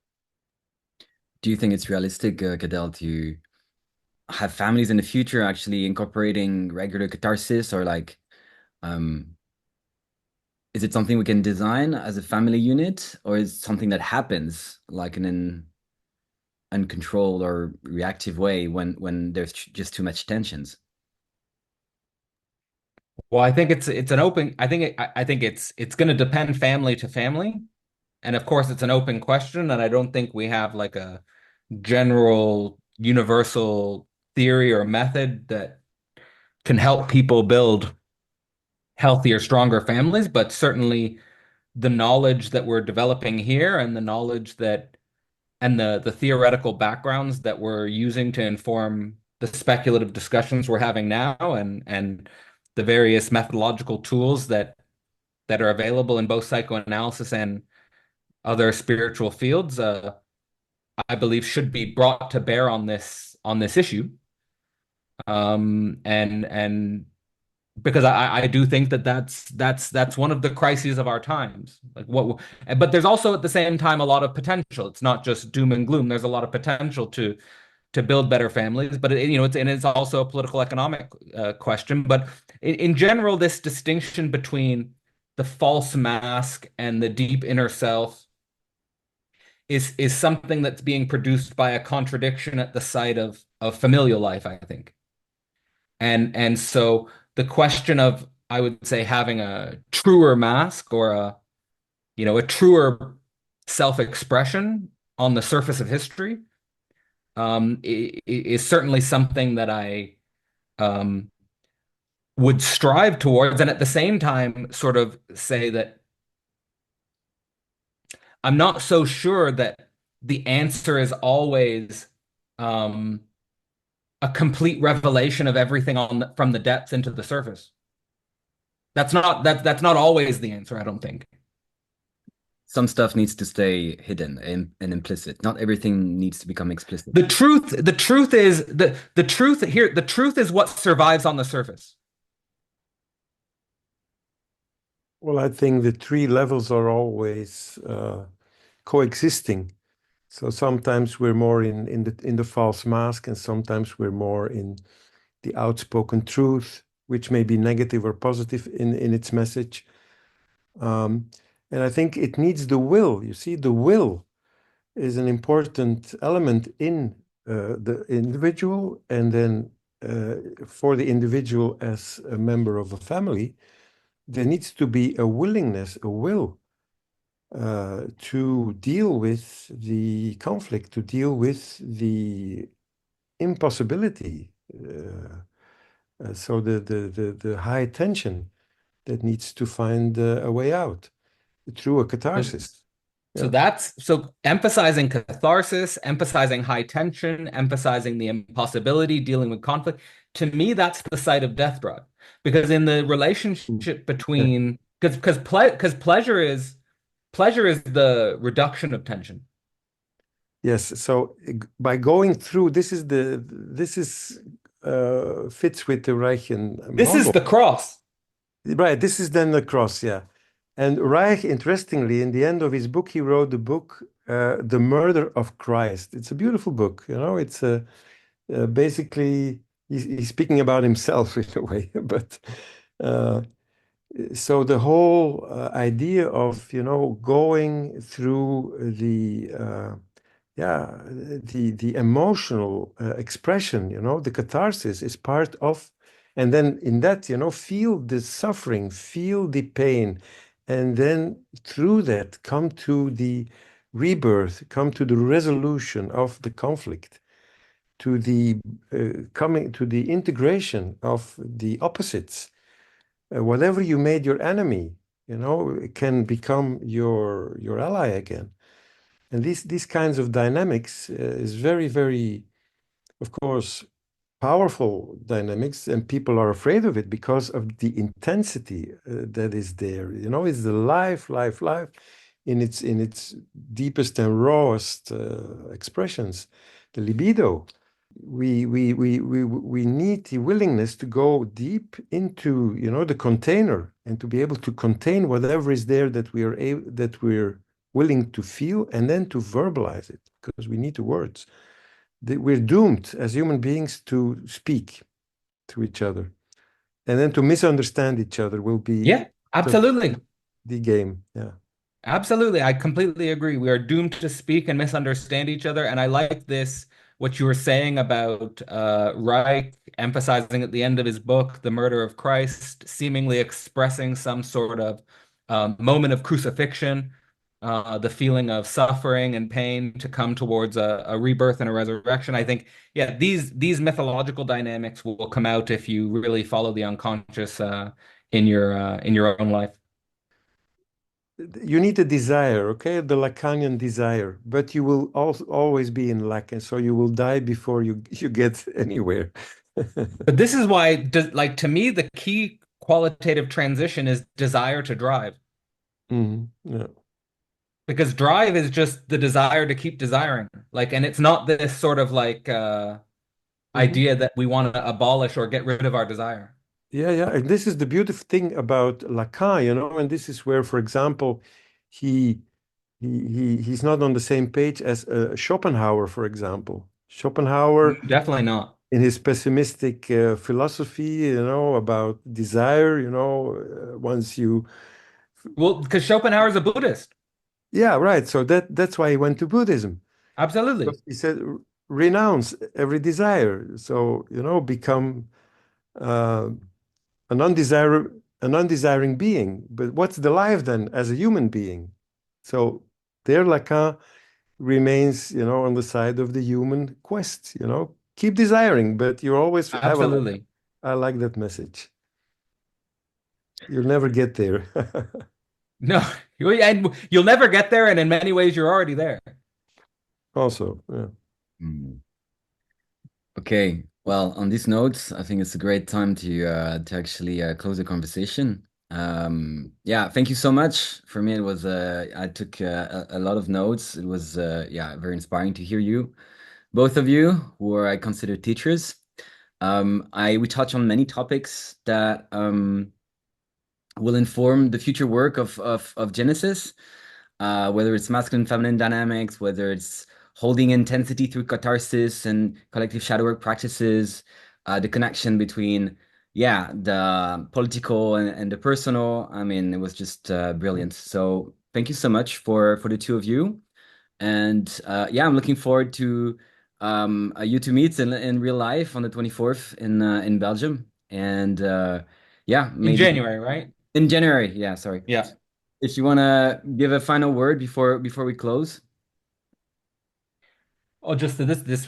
Speaker 1: Do you think it's realistic, Cadell, to have families in the future actually incorporating regular catharsis, or like, um, is it something we can design as a family unit, or is it something that happens like in an uncontrolled or reactive way when there's just too much tensions?
Speaker 3: Well, I think it's an open. I think it's going to depend family to family, and of course, it's an open question, and I don't think we have like a general universal theory or method that can help people build healthier, stronger families. But certainly, the knowledge that we're developing here, and the knowledge that and the theoretical backgrounds that we're using to inform the speculative discussions we're having now, and the various methodological tools that are available in both psychoanalysis and other spiritual fields, I believe should be brought to bear on this issue. And because I do think that that's one of the crises of our times. Like but there's also at the same time a lot of potential. It's not just doom and gloom. There's a lot of potential to build better families, but it's also a political economic question. But in general, this distinction between the false mask and the deep inner self is something that's being produced by a contradiction at the site of familial life, I think. And so the question of, I would say, having a truer mask, or a truer self-expression on the surface of history, is certainly something that I um, would strive towards, and at the same time sort of say that I'm not so sure that the answer is always um, a complete revelation of everything from the depths into the surface. That's not always the answer, I don't think.
Speaker 1: Some stuff needs to stay hidden and implicit. Not everything needs to become explicit.
Speaker 3: The truth is what survives on the surface.
Speaker 2: Well, I think the three levels are always coexisting. So sometimes we're more in the false mask, and sometimes we're more in the outspoken truth, which may be negative or positive in its message. Um, And I think it needs the will. You see, the will is an important element in the individual, and then for the individual as a member of a family, there needs to be a willingness, a will to deal with the conflict, to deal with the impossibility. So the high tension that needs to find a way out through a catharsis.
Speaker 3: So
Speaker 2: Yeah.
Speaker 3: that's so emphasizing catharsis, emphasizing high tension, emphasizing the impossibility, dealing with conflict. To me, that's the site of death drug. Because in the relationship
Speaker 2: Yeah.
Speaker 3: between because pleasure is the reduction of tension.
Speaker 2: Yes. So by going through, this is fits with the Reichian
Speaker 3: This is
Speaker 2: model.
Speaker 3: the cross.
Speaker 2: Right. This is then the cross. Yeah. And Reich, interestingly, in the end of his book, he wrote the book, The Murder of Christ. It's a beautiful book. You know, it's basically he's speaking about himself in a way, but uh, so the whole idea of, you know, going through the emotional expression, you know, the catharsis is part of, and then in that, you know, feel the suffering, feel the pain, and then through that come to the rebirth, come to the resolution of the conflict, to the coming to the integration of the opposites. Whatever you made your enemy, you know, it can become your ally again. And these kinds of dynamics is very, very, of course, powerful dynamics, and people are afraid of it because of the intensity that is there. You know, it's the life in its deepest and rawest expressions, the libido. We need the willingness to go deep into, you know, the container, and to be able to contain whatever is there that that we're willing to feel, and then to verbalize it, because we need the words. We're doomed as human beings to speak to each other, and then to misunderstand each other will be
Speaker 3: Yeah,
Speaker 2: of
Speaker 3: absolutely.
Speaker 2: the game. Yeah.
Speaker 3: Absolutely. I completely agree. We are doomed to speak and misunderstand each other. And I like this, what you were saying about Reich emphasizing at the end of his book, The Murder of Christ, seemingly expressing some sort of moment of crucifixion, the feeling of suffering and pain to come towards a rebirth and a resurrection. I think, yeah, these mythological dynamics will come out if you really follow the unconscious in your own life.
Speaker 2: You need a desire, okay? The Lacanian desire, but you will also always be in lack, and so you will die before you get anywhere.
Speaker 3: But this is why, like to me, the key qualitative transition is desire to drive,
Speaker 2: Yeah.
Speaker 3: because drive is just the desire to keep desiring. Like, and it's not this sort of like
Speaker 2: Mhm.
Speaker 3: idea that we want to abolish or get rid of our desire.
Speaker 2: Yeah, yeah. And this is the beautiful thing about Lacan, you know, and this is where, for example, he he's not on the same page as Schopenhauer, for example. Schopenhauer,
Speaker 3: Definitely not.
Speaker 2: in his pessimistic philosophy, you know, about desire, you know, once you,
Speaker 3: Well, because Schopenhauer is a Buddhist.
Speaker 2: yeah, right. So that's why he went to Buddhism.
Speaker 3: Absolutely.
Speaker 2: Because he said, renounce every desire. So, you know, become uh, an undesiring being. But what's the life then as a human being? So there Lacan remains, you know, on the side of the human quest, you know. Keep desiring, but you always have a life.
Speaker 3: Absolutely.
Speaker 2: I like that message. You'll never get there.
Speaker 3: No, and you'll never get there, and in many ways, you're already there.
Speaker 2: Also, yeah.
Speaker 1: Mm. Okay. Well, on these notes, I think it's a great time to actually close the conversation. Yeah, thank you so much. For me, it was I took a lot of notes. It was yeah, very inspiring to hear you, both of you, who are I consider teachers. I we touch on many topics that will inform the future work of Genesis, whether it's masculine feminine dynamics, whether it's holding intensity through catharsis and collective shadow work practices, the connection between yeah the political and the personal. I mean, it was just brilliant. So thank you so much for the two of you. And yeah, I'm looking forward to you to meet in real life on the 24th in Belgium. And yeah,
Speaker 3: In
Speaker 1: maybe
Speaker 3: January, right?
Speaker 1: in January. Yeah, sorry.
Speaker 3: Yeah.
Speaker 1: If you want to give a final word before we close.
Speaker 3: Oh, just that this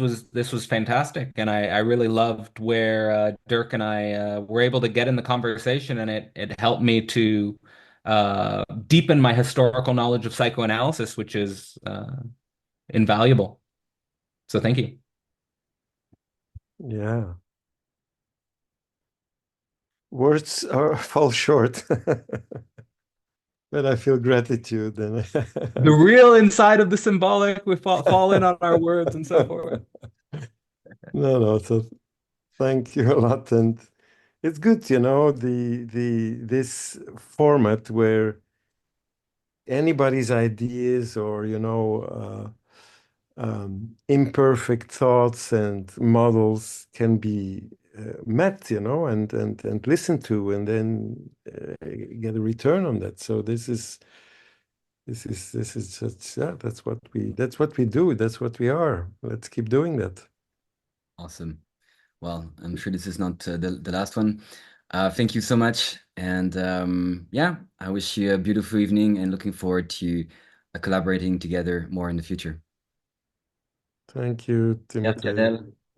Speaker 3: was fantastic, and I really loved where Dirk and I were able to get in the conversation, and it helped me to deepen my historical knowledge of psychoanalysis, which is invaluable. So thank you.
Speaker 2: Yeah. Words are fall short, but I feel gratitude and
Speaker 3: The real inside of the symbolic, we fall in on our words and so forth.
Speaker 2: no, so thank you a lot. And it's good, the this format where anybody's ideas or, imperfect thoughts and models can be met, and listened to, and then get a return on that. So this is just, yeah, that's what we do. That's what we are. Let's keep doing that.
Speaker 1: Awesome. Well, I'm sure this is not the last one. Thank you so much. And yeah, I wish you a beautiful evening and looking forward to collaborating together more in the future.
Speaker 2: Thank you,
Speaker 1: Yeah,
Speaker 2: Timothy.
Speaker 1: Cadell.